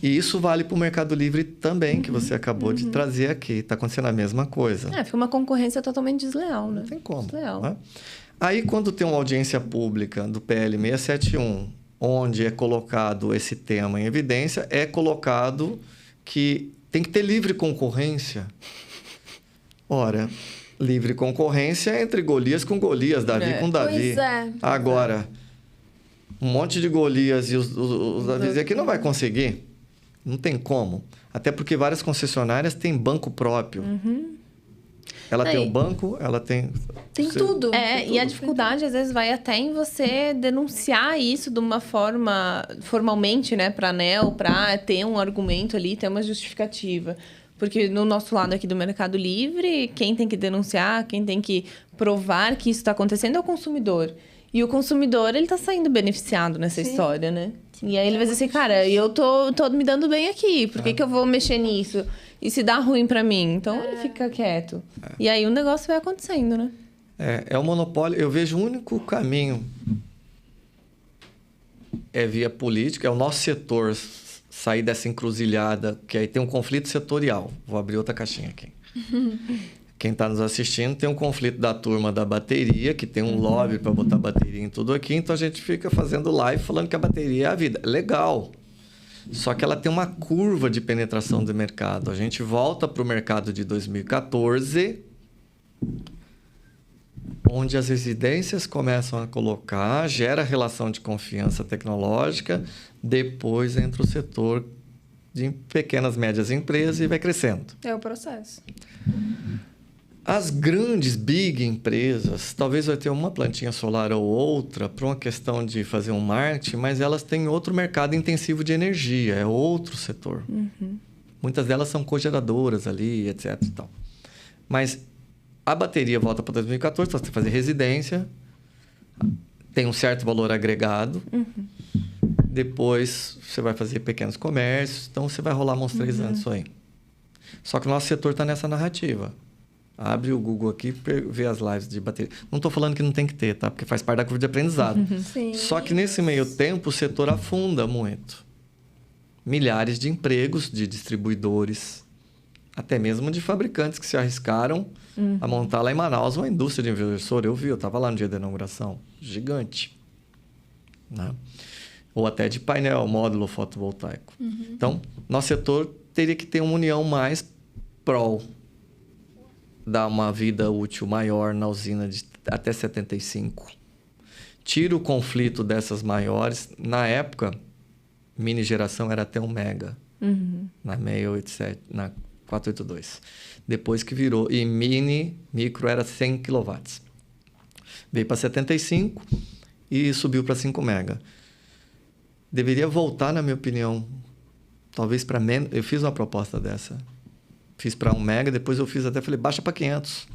E isso vale para o Mercado Livre também, que você acabou de trazer aqui. Está acontecendo a mesma coisa. Fica uma concorrência totalmente desleal, né? Não tem como. Desleal. Né? Aí, quando tem uma audiência pública do PL 671, onde é colocado esse tema em evidência, é colocado que tem que ter livre concorrência. Ora, livre concorrência entre Golias com Golias, Davi com Davi. Pois é. Agora, um monte de Golias e os Davis aqui não vai conseguir. Não tem como. Até porque várias concessionárias têm banco próprio. Ela tem o banco, ela tem... Tem tudo. É, e a dificuldade, às vezes, vai até em você denunciar isso de uma forma, formalmente, né, para a ANEEL, para ter um argumento ali, ter uma justificativa. Porque no nosso lado aqui do Mercado Livre, quem tem que denunciar, quem tem que provar que isso está acontecendo é o consumidor. E o consumidor, ele tá saindo beneficiado nessa história, né? E aí ele vai dizer assim, cara, eu tô me dando bem aqui, por que eu vou mexer nisso? E se dá ruim para mim? Então ele fica quieto. E aí o negócio vai acontecendo, né? É um monopólio. Eu vejo o único caminho é via política, é o nosso setor sair dessa encruzilhada, que aí tem um conflito setorial. Vou abrir outra caixinha aqui. Quem está nos assistindo tem um conflito da turma da bateria, que tem um lobby para botar bateria em tudo aqui, então a gente fica fazendo live falando que a bateria é a vida. Legal. Só que ela tem uma curva de penetração do mercado. A gente volta para o mercado de 2014, onde as residências começam a colocar, gera relação de confiança tecnológica, depois entra o setor de pequenas e médias empresas e vai crescendo. É o processo. As grandes, big empresas, talvez vai ter uma plantinha solar ou outra para uma questão de fazer um marketing, mas elas têm outro mercado intensivo de energia, é outro setor. Muitas delas são cogeradoras ali, etc. E tal. Mas a bateria volta para 2014, você fazer residência, tem um certo valor agregado, depois você vai fazer pequenos comércios, então você vai rolar uns 3 anos isso aí. Só que o nosso setor está nessa narrativa. Abre o Google aqui e vê as lives de bateria. Não estou falando que não tem que ter, tá? Porque faz parte da curva de aprendizado. Sim. Só que nesse meio tempo o setor afunda muito. Milhares de empregos de distribuidores, até mesmo de fabricantes que se arriscaram a montar lá em Manaus uma indústria de inversor. Eu vi, eu estava lá no dia da inauguração. Gigante. Né? Ou até de painel, módulo fotovoltaico. Então, nosso setor teria que ter uma união mais pró, dar uma vida útil maior na usina de até 75. Tira o conflito dessas maiores. Na época, mini geração era até 1 mega. Na 687, na 482. Depois que virou. E micro era 100 kW. Veio para 75 e subiu para 5 mega. Deveria voltar, na minha opinião, talvez para menos. Eu fiz uma proposta dessa. Fiz para 1 mega, depois eu fiz até, falei, baixa para 500.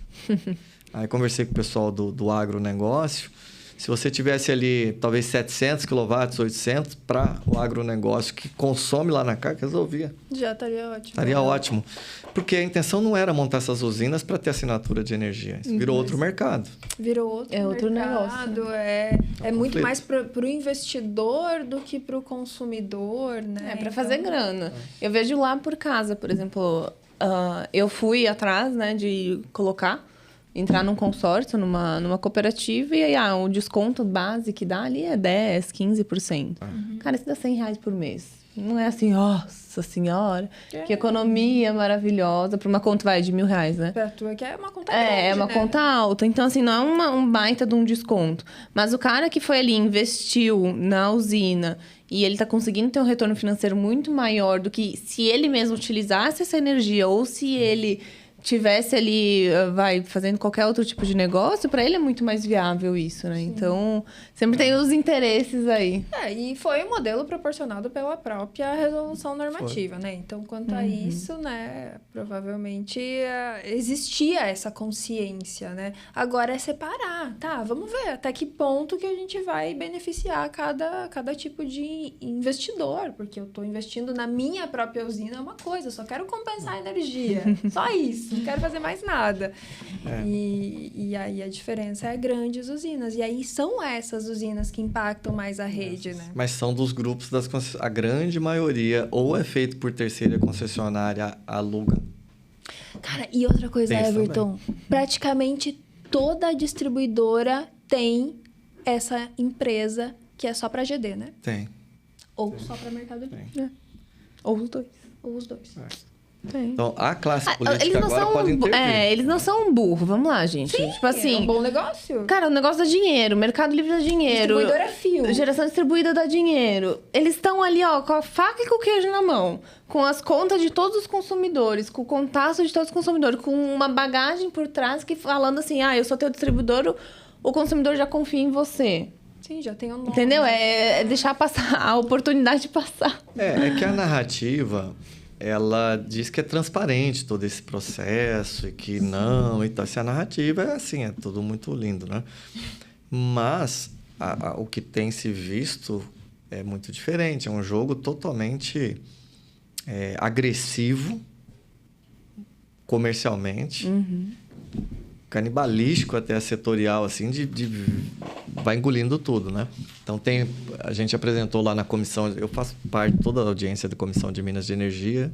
Aí conversei com o pessoal do agronegócio. Se você tivesse ali, talvez 700 kW, 800, para o agronegócio que consome lá na carga, resolvia. Já estaria ótimo. Estaria ótimo. Porque a intenção não era montar essas usinas para ter assinatura de energia. Isso virou outro mercado. Virou outro mercado, negócio. É muito mais para o investidor do que para o consumidor, né? É, para fazer grana. Eu vejo lá por casa, por exemplo, eu fui atrás, né, de entrar num consórcio, numa cooperativa, e aí o desconto base que dá ali é 10%, 15%. Cara, isso dá R$100 por mês. Não é assim, nossa senhora, que economia maravilhosa. Para uma conta, de R$1.000, né? Pra tua que é uma conta grande, É uma conta alta. Então, assim, não é um baita de um desconto. Mas o cara que foi ali, investiu na usina, e ele tá conseguindo ter um retorno financeiro muito maior do que se ele mesmo utilizasse essa energia, ou se ele tivesse ali, fazendo qualquer outro tipo de negócio, para ele é muito mais viável isso, né? Sim. Então, sempre tem os interesses aí. E foi um modelo proporcionado pela própria resolução normativa, né? Então, quanto a isso, né, provavelmente existia essa consciência, né? Agora é separar, tá? Vamos ver até que ponto que a gente vai beneficiar cada tipo de investidor, porque eu tô investindo na minha própria usina, é uma coisa, eu só quero compensar a energia, só isso. não quero fazer mais nada. E aí a diferença é grandes usinas. E aí são essas usinas que impactam mais a rede, né? Mas são dos grupos a grande maioria ou é feito por terceira concessionária, aluga. Cara, e outra coisa, Everton, praticamente toda distribuidora tem essa empresa que é só para GD, né? Tem. Ou só para Mercado Livre. Ou os dois. Ou os dois. Tem. Então, a classe política Eles não agora são, pode intervir. eles não são burros, vamos lá, gente. Sim, tipo assim, é um bom negócio. cara, o negócio dá dinheiro, o Mercado Livre dá dinheiro. Distribuidor é fio. Geração distribuída dá dinheiro. Eles estão ali, ó, com a faca e com o queijo na mão. Com as contas de todos os consumidores, com o contato de todos os consumidores, com uma bagagem por trás que falando assim, eu sou teu distribuidor, o consumidor já confia em você. Sim, já tem um nome. Entendeu? É deixar passar, a oportunidade de passar. É que a narrativa, ela diz que é transparente todo esse processo e que não e tal. Se a narrativa é assim, é tudo muito lindo, né? Mas o que tem se visto é muito diferente. É um jogo totalmente agressivo comercialmente, canibalístico até setorial, assim, vai engolindo tudo, né? Então, a gente apresentou lá na comissão, eu faço parte de toda a audiência da Comissão de Minas de Energia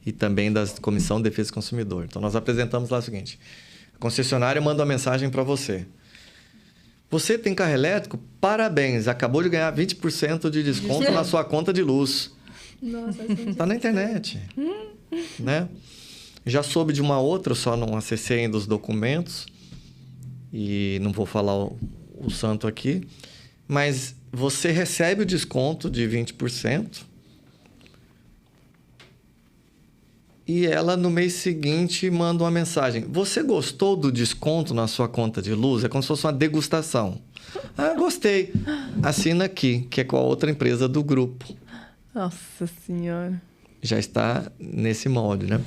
e também da Comissão de Defesa do Consumidor. Então, nós apresentamos lá o seguinte, a concessionária manda uma mensagem para você. Você tem carro elétrico? Parabéns, acabou de ganhar 20% de desconto na sua conta de luz. Nossa, tá na internet, né? Já soube de uma outra, só não acessei ainda os documentos e não vou falar o santo aqui, mas você recebe o desconto de 20% e ela no mês seguinte manda uma mensagem. Você gostou do desconto na sua conta de luz? É como se fosse uma degustação. Gostei. Assina aqui, que é com a outra empresa do grupo. Nossa Senhora. Já está nesse molde, né?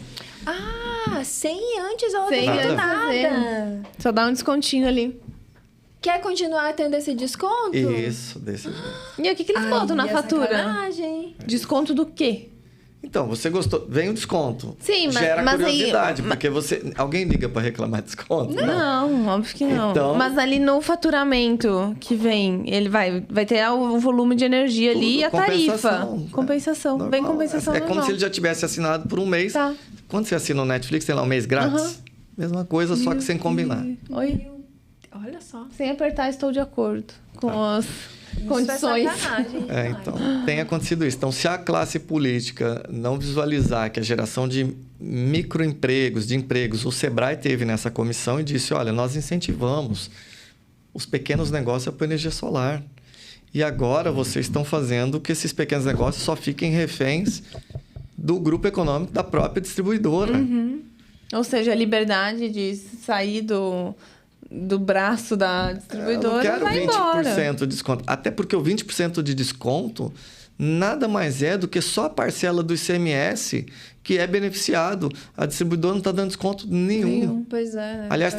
Sem antes ela Sem ter feito antes nada. Só dá um descontinho ali. Quer continuar tendo esse desconto? Isso, desse jeito. E o que eles botam na fatura? Sacanagem. Desconto do quê? Então, você gostou, vem o desconto. Sim, mas... Gera mas curiosidade, aí, porque alguém liga para reclamar de desconto? Não, óbvio que não. Então, mas ali no faturamento que vem, ele vai ter o volume de energia ali e a tarifa. Compensação. Normal. Vem compensação É como normal. se ele já tivesse assinado por um mês. Tá. Quando você assina o Netflix, tem lá um mês grátis. Mesma coisa, só que sem combinar. Oi? Olha só. Sem apertar, estou de acordo com as condições. Isso é sacanagem. Então, tem acontecido isso. Então, se a classe política não visualizar que a geração de microempregos, de empregos, o Sebrae teve nessa comissão e disse, olha, nós incentivamos os pequenos negócios para energia solar. E agora vocês estão fazendo que esses pequenos negócios só fiquem reféns do grupo econômico da própria distribuidora. Ou seja, a liberdade de sair do braço da distribuidora Eu não vai quero 20% embora. de desconto. Até porque o 20% de desconto nada mais é do que só a parcela do ICMS que é beneficiado. A distribuidora não está dando desconto nenhum. Pois é, né? Aliás,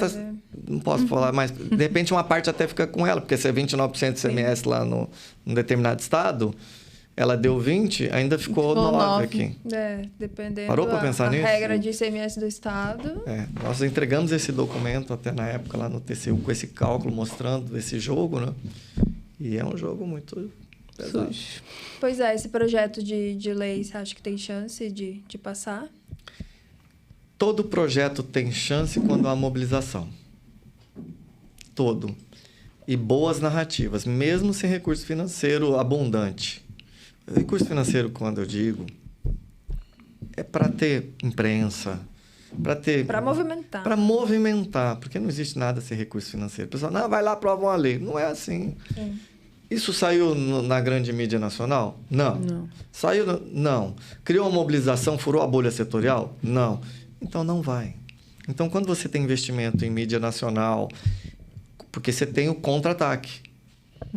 não posso falar, mas de repente uma parte até fica com ela, porque se é 29% de ICMS lá num determinado estado, ela deu 20, ainda ficou 9 aqui. Dependendo Parou pra pensar nisso? A regra de ICMS do estado. Nós entregamos esse documento até na época lá no TCU com esse cálculo mostrando esse jogo, né? E é um jogo muito pesado. Pois é, esse projeto de lei, você acha que tem chance de passar? Todo projeto tem chance quando há mobilização. Todo. E boas narrativas, mesmo sem recurso financeiro abundante. Recurso financeiro, quando eu digo, é para ter imprensa, para movimentar. Para movimentar, porque não existe nada sem recurso financeiro. O pessoal, não, vai lá, aprova uma lei. Não é assim. Isso saiu na grande mídia nacional? Não. Saiu? Não. Criou uma mobilização, furou a bolha setorial? Não. Então, não vai. Então, quando você tem investimento em mídia nacional, porque você tem o contra-ataque.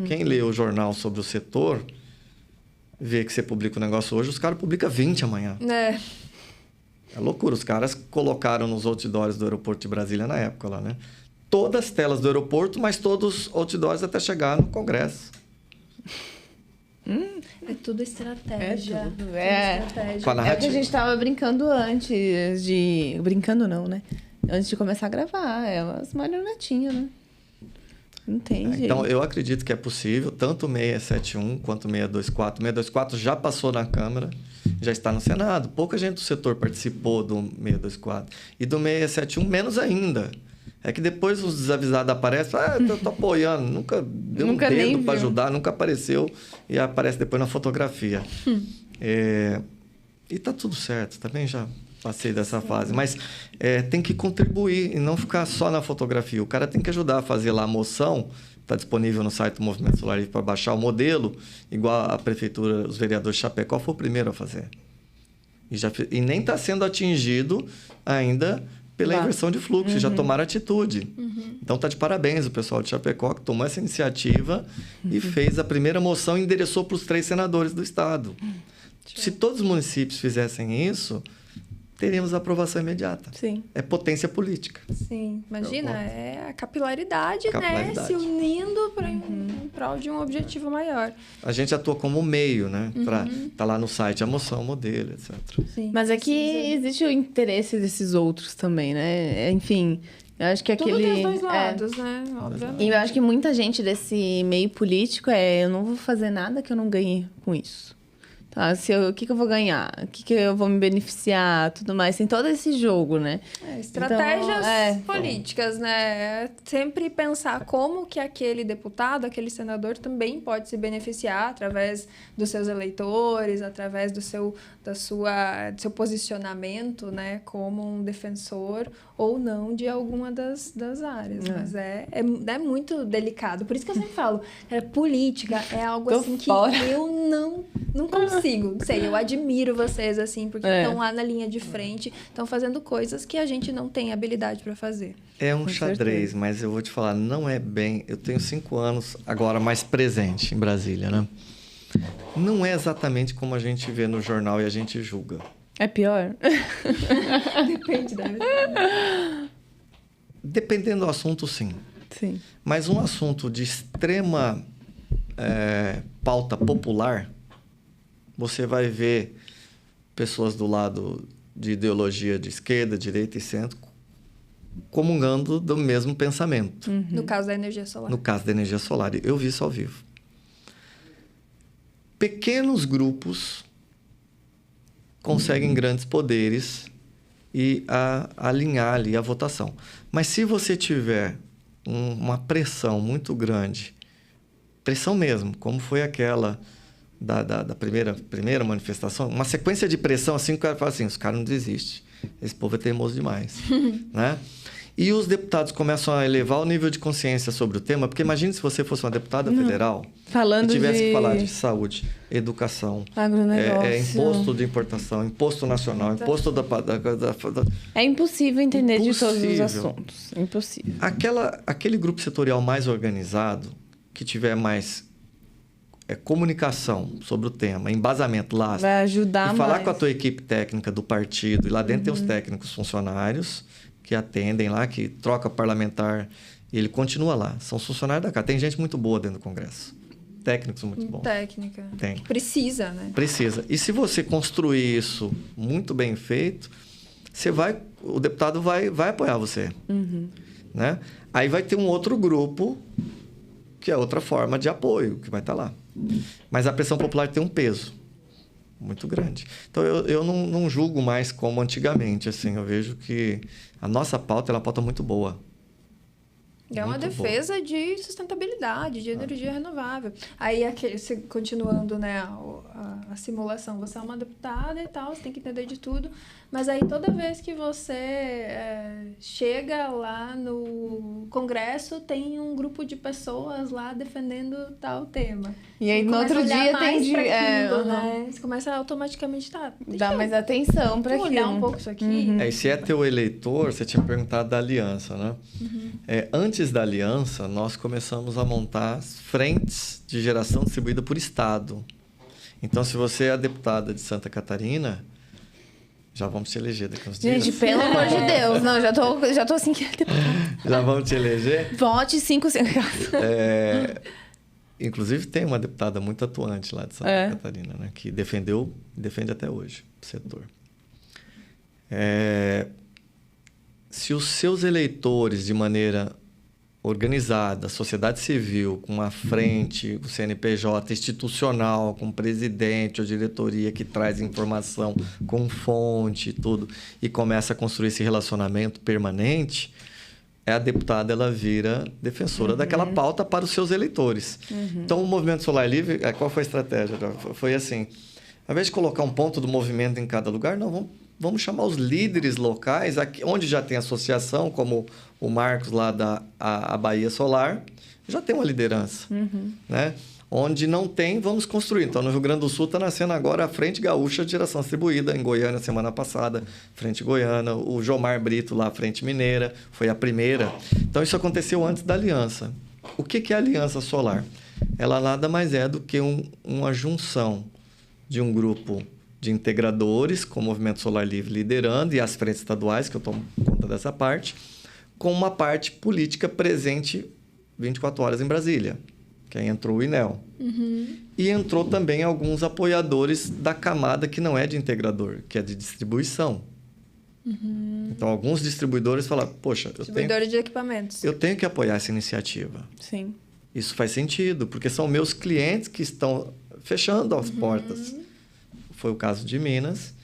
Quem lê o jornal sobre o setor, vê que você publica um negócio hoje, os caras publicam 20 amanhã. É loucura. Os caras colocaram nos outdoors do aeroporto de Brasília na época lá, né? Todas as telas do aeroporto, mas todos os outdoors até chegar no Congresso. É tudo estratégia. É tudo. Tudo É. estratégia. Com a É o que a narrativa. gente tava brincando antes de... Brincando não, né? Antes de começar a gravar. É umas marionetinhas, né? Não tem jeito. Então, eu acredito que é possível, tanto o 671 quanto o 624. O 624 já passou na Câmara, já está no Senado. Pouca gente do setor participou do 624. E do 671, menos ainda. É que depois os desavisados aparecem, eu tô apoiando. Nunca deu Nunca um nem dedo para viu. ajudar, nunca apareceu e aparece depois na fotografia. E tá tudo certo, também já passei dessa fase. Mas tem que contribuir e não ficar só na fotografia. O cara tem que ajudar a fazer lá a moção. Está disponível no site do Movimento Solar Livre para baixar o modelo, igual a prefeitura, os vereadores de Chapecó foi o primeiro a fazer. E nem está sendo atingido ainda pela inversão de fluxo, já tomaram atitude. Então está de parabéns o pessoal de Chapecó que tomou essa iniciativa e fez a primeira moção e endereçou para os 3 senadores do estado. Se todos os municípios fizessem isso, teríamos aprovação imediata. Sim. É potência política. Sim, imagina, é a capilaridade, Capilaridade. né? Se unindo em prol de um objetivo maior. A gente atua como meio, né? Tá lá no site a moção, o modelo, etc. Sim, Mas é que precisa. existe o interesse desses outros também, né? Enfim, eu acho que Tudo aquele... tem os dois lados, né? Obviamente. E eu acho que muita gente desse meio político eu não vou fazer nada que eu não ganhe com isso. Tá, o que eu vou ganhar? O que eu vou me beneficiar? Tudo mais. Tem todo esse jogo, né? Estratégias políticas, né? Sempre pensar como que aquele deputado, aquele senador também pode se beneficiar através dos seus eleitores, através do seu posicionamento, né? Como um defensor ou não de alguma das áreas. Mas é muito delicado. Por isso que eu sempre falo, política é algo Tô assim que fora. eu não consigo. Não sei, eu admiro vocês, assim, porque estão lá na linha de frente, estão fazendo coisas que a gente não tem habilidade para fazer. É um Com xadrez, certeza. mas eu vou te falar, não é bem... Eu tenho 5 anos agora mais presente em Brasília, né? Não é exatamente como a gente vê no jornal e a gente julga. É pior? Depende, deve Dependendo do assunto, sim. Sim. Mas um assunto de extrema pauta popular, você vai ver pessoas do lado de ideologia de esquerda, direita e centro comungando do mesmo pensamento. No caso da energia solar. No caso da energia solar. Eu vi isso ao vivo. Pequenos grupos conseguem grandes poderes e alinhar ali a votação. Mas se você tiver uma pressão muito grande, pressão mesmo, como foi aquela da primeira manifestação, uma sequência de pressão assim, o cara fala assim, os caras não desistem, esse povo é teimoso demais, né? E os deputados começam a elevar o nível de consciência sobre o tema, porque imagine se você fosse uma deputada federal Falando e tivesse de que falar de saúde, educação, agronegócio. imposto de importação, imposto nacional, imposto da É impossível entender de todos os Impossível. assuntos. Impossível. aquele grupo setorial mais organizado, que tiver mais comunicação sobre o tema, embasamento lá, Vai ajudar e falar mais. com a tua equipe técnica do partido, e lá dentro tem os técnicos funcionários que atendem lá, que troca parlamentar, e ele continua lá. São os funcionários da casa. Tem gente muito boa dentro do Congresso. Técnicos muito bons. Técnica. Tem. Precisa, né? Precisa. E se você construir isso muito bem feito, o deputado vai apoiar você. Né? Aí vai ter um outro grupo, que é outra forma de apoio, que vai estar lá. Mas a pressão popular tem um peso muito grande. Então, eu não julgo mais como antigamente. Assim, eu vejo que a nossa pauta é uma pauta muito boa. É uma Muito defesa de sustentabilidade, de energia renovável. Aí, continuando, né, a simulação, você é uma deputada e tal, você tem que entender de tudo, mas aí toda vez que você chega lá no Congresso, tem um grupo de pessoas lá defendendo tal tema. E aí, Você no começa outro a olhar dia, mais tem... pra de- aquilo, né? Você começa a automaticamente, Dá mais atenção pra deixa eu olhar aquilo. um pouco isso aqui. E se é teu eleitor, você tinha perguntado da aliança, né? Antes da aliança, nós começamos a montar frentes de geração distribuída por estado. Então, se você é a deputada de Santa Catarina, já vamos te eleger daqui a uns dias. Gente, pelo amor de Deus. Não, já tô assim... Já vamos te eleger. Vote 5... inclusive tem uma deputada muito atuante lá de Santa Catarina, né? Que defende até hoje o setor. Se os seus eleitores, de maneira organizada, sociedade civil, com uma frente, o CNPJ institucional, com presidente ou diretoria que traz informação com fonte e tudo, e começa a construir esse relacionamento permanente, a deputada ela vira defensora daquela pauta para os seus eleitores. Então, o Movimento Solar Livre, qual foi a estratégia? Foi assim, ao invés de colocar um ponto do movimento em cada lugar, não, vamos chamar os líderes locais, aqui, onde já tem associação, como o Marcos lá da Bahia Solar, já tem uma liderança. Né? Onde não tem, vamos construir. Então, no Rio Grande do Sul está nascendo agora a Frente Gaúcha de Geração Distribuída, em Goiânia, semana passada, Frente Goiana, o Jomar Brito lá, Frente Mineira, foi a primeira. Então, isso aconteceu antes da aliança. O que é a Aliança Solar? Ela nada mais é do que uma junção de um grupo de integradores, com o Movimento Solar Livre liderando, e as frentes estaduais, que eu tomo conta dessa parte, com uma parte política presente 24 horas em Brasília, que aí entrou o INEL. E entrou também alguns apoiadores da camada que não é de integrador, que é de distribuição. Então, alguns distribuidores falaram, poxa, Distribuidores de equipamentos. Eu tenho que apoiar essa iniciativa. Sim. Isso faz sentido, porque são meus clientes que estão fechando as portas. Foi o caso de Minas,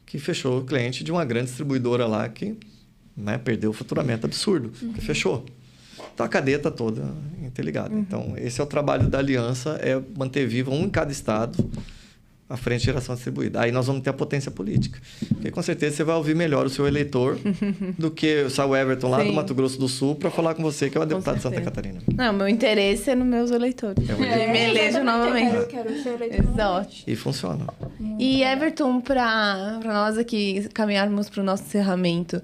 que fechou o cliente de uma grande distribuidora lá que, né, perdeu o faturamento absurdo, que fechou. Então, a cadeia está toda interligada. Então, esse é o trabalho da aliança, é manter viva um em cada estado a frente de geração distribuída. Aí nós vamos ter a potência política. Porque, com certeza, você vai ouvir melhor o seu eleitor do que o Everton lá do Mato Grosso do Sul para falar com você, que é o deputado de Santa Catarina. Não, meu interesse é nos meus eleitores. Me elejo novamente. Eu quero ser eleitor. Exato. E funciona. E, Everton, para nós aqui caminharmos para o nosso encerramento,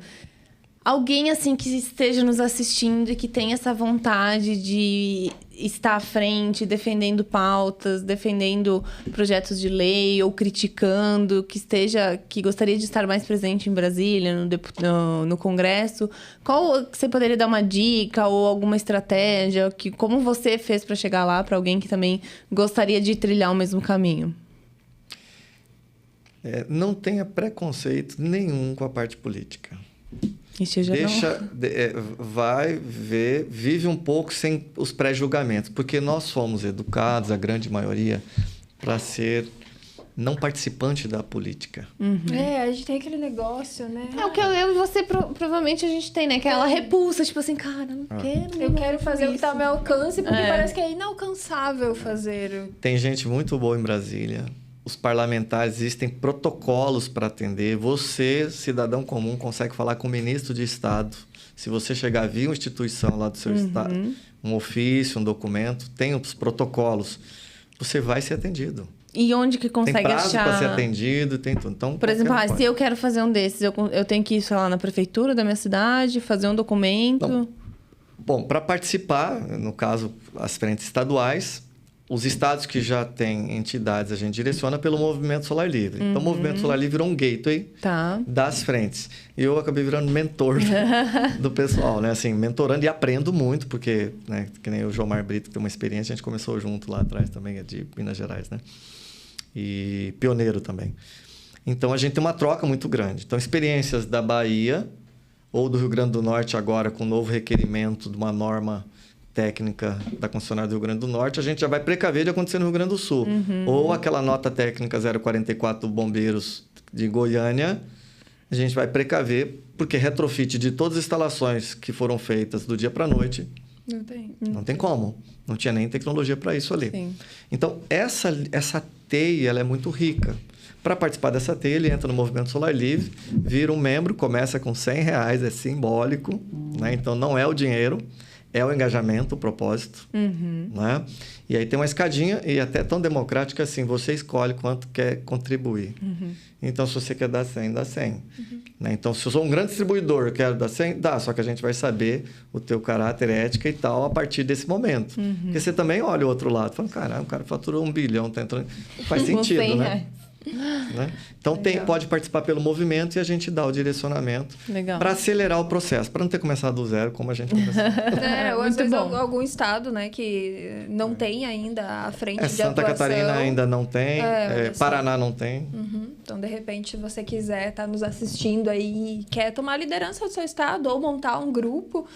alguém assim que esteja nos assistindo e que tenha essa vontade de estar à frente, defendendo pautas, defendendo projetos de lei ou criticando, que gostaria de estar mais presente em Brasília, no Congresso, qual você poderia dar uma dica ou alguma estratégia, como você fez para chegar lá, para alguém que também gostaria de trilhar o mesmo caminho? Não tenha preconceito nenhum com a parte política. Vai ver, vive um pouco sem os pré-julgamentos, porque nós fomos educados, a grande maioria, para ser não participante da política. A gente tem aquele negócio, né? É o que eu e você, provavelmente a gente tem, né? Aquela repulsa, tipo assim, cara, não quero. Eu quero fazer o que está ao meu alcance, porque parece que é inalcançável fazer. Tem gente muito boa em Brasília. Os parlamentares, existem protocolos para atender. Você, cidadão comum, consegue falar com o ministro de Estado. Se você chegar via uma instituição lá do seu Estado, um ofício, um documento, tem os protocolos. Você vai ser atendido. E onde que consegue achar? Tem prazo para ser atendido, tem tudo. Então, por exemplo, se eu quero fazer um desses, eu tenho que ir, sei lá, na prefeitura da minha cidade, fazer um documento? Não. Bom, para participar, no caso, as frentes estaduais, os estados que já têm entidades, a gente direciona pelo Movimento Solar Livre. Então, o Movimento Solar Livre virou um gateway das frentes. E eu acabei virando mentor do pessoal, né? Assim, mentorando e aprendo muito, porque, né, que nem o Jomar Brito, que tem uma experiência, a gente começou junto lá atrás também, é de Minas Gerais, né? E pioneiro também. Então, a gente tem uma troca muito grande. Então, experiências da Bahia ou do Rio Grande do Norte agora, com um novo requerimento de uma norma técnica da concessionária do Rio Grande do Norte, a gente já vai precaver de acontecer no Rio Grande do Sul. Ou aquela nota técnica 044 do Bombeiros de Goiânia, a gente vai precaver, porque retrofit de todas as instalações que foram feitas do dia para a noite, não tem como. Não tinha nem tecnologia para isso ali. Sim. Então, essa teia ela é muito rica. Para participar dessa teia, ele entra no Movimento Solar Livre, vira um membro, começa com R$100, é simbólico, né? Então não é o dinheiro, é o engajamento, o propósito. Né? E aí tem uma escadinha, e até tão democrática assim, você escolhe quanto quer contribuir. Então, se você quer dar 100, dá 100. Né? Então, se eu sou um grande distribuidor, eu quero dar 100, dá. Só que a gente vai saber o teu caráter, ética e tal, a partir desse momento. Porque você também olha o outro lado, fala, caramba, o cara faturou 1 bilhão, tá entrando... Faz sentido, né? Né? Então pode participar pelo movimento e a gente dá o direcionamento para acelerar o processo, para não ter começado do zero como a gente começou. Ou às vezes algum estado, né, que não tem ainda a frente de Santa atuação. Catarina ainda não tem, Paraná não tem. Então, de repente, se você quiser estar nos assistindo aí e quer tomar a liderança do seu estado ou montar um grupo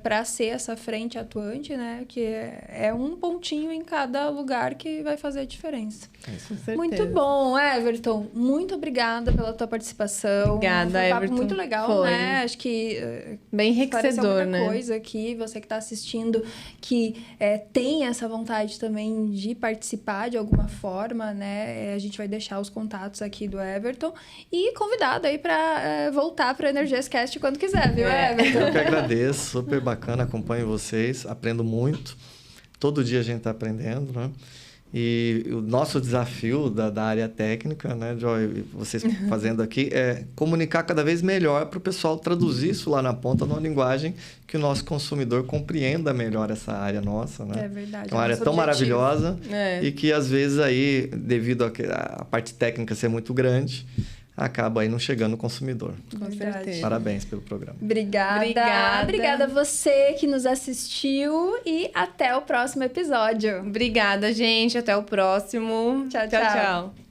para ser essa frente atuante, né, que é um pontinho em cada lugar que vai fazer a diferença. Muito bom, Everton. Muito obrigada pela tua participação. Obrigada, Foi um papo Everton. muito legal, Foi. né? Acho que bem enriquecedor, muita né? coisa aqui. Você que está assistindo, que tem essa vontade também de participar de alguma forma, né? A gente vai deixar os contatos aqui do Everton e convidado aí para voltar para o Energias Cast quando quiser, viu, Everton? Eu que agradeço, super bacana, acompanho vocês, aprendo muito. Todo dia a gente está aprendendo, né? E o nosso desafio da área técnica, né, Joy, vocês fazendo aqui, é comunicar cada vez melhor para o pessoal traduzir isso lá na ponta numa linguagem que o nosso consumidor compreenda melhor essa área nossa, né? É verdade. É uma área tão maravilhosa e que às vezes aí, devido à parte técnica ser muito grande, acaba aí não chegando no consumidor. Com certeza. Parabéns pelo programa. Obrigada a você que nos assistiu e até o próximo episódio. Obrigada, gente. Até o próximo. Tchau.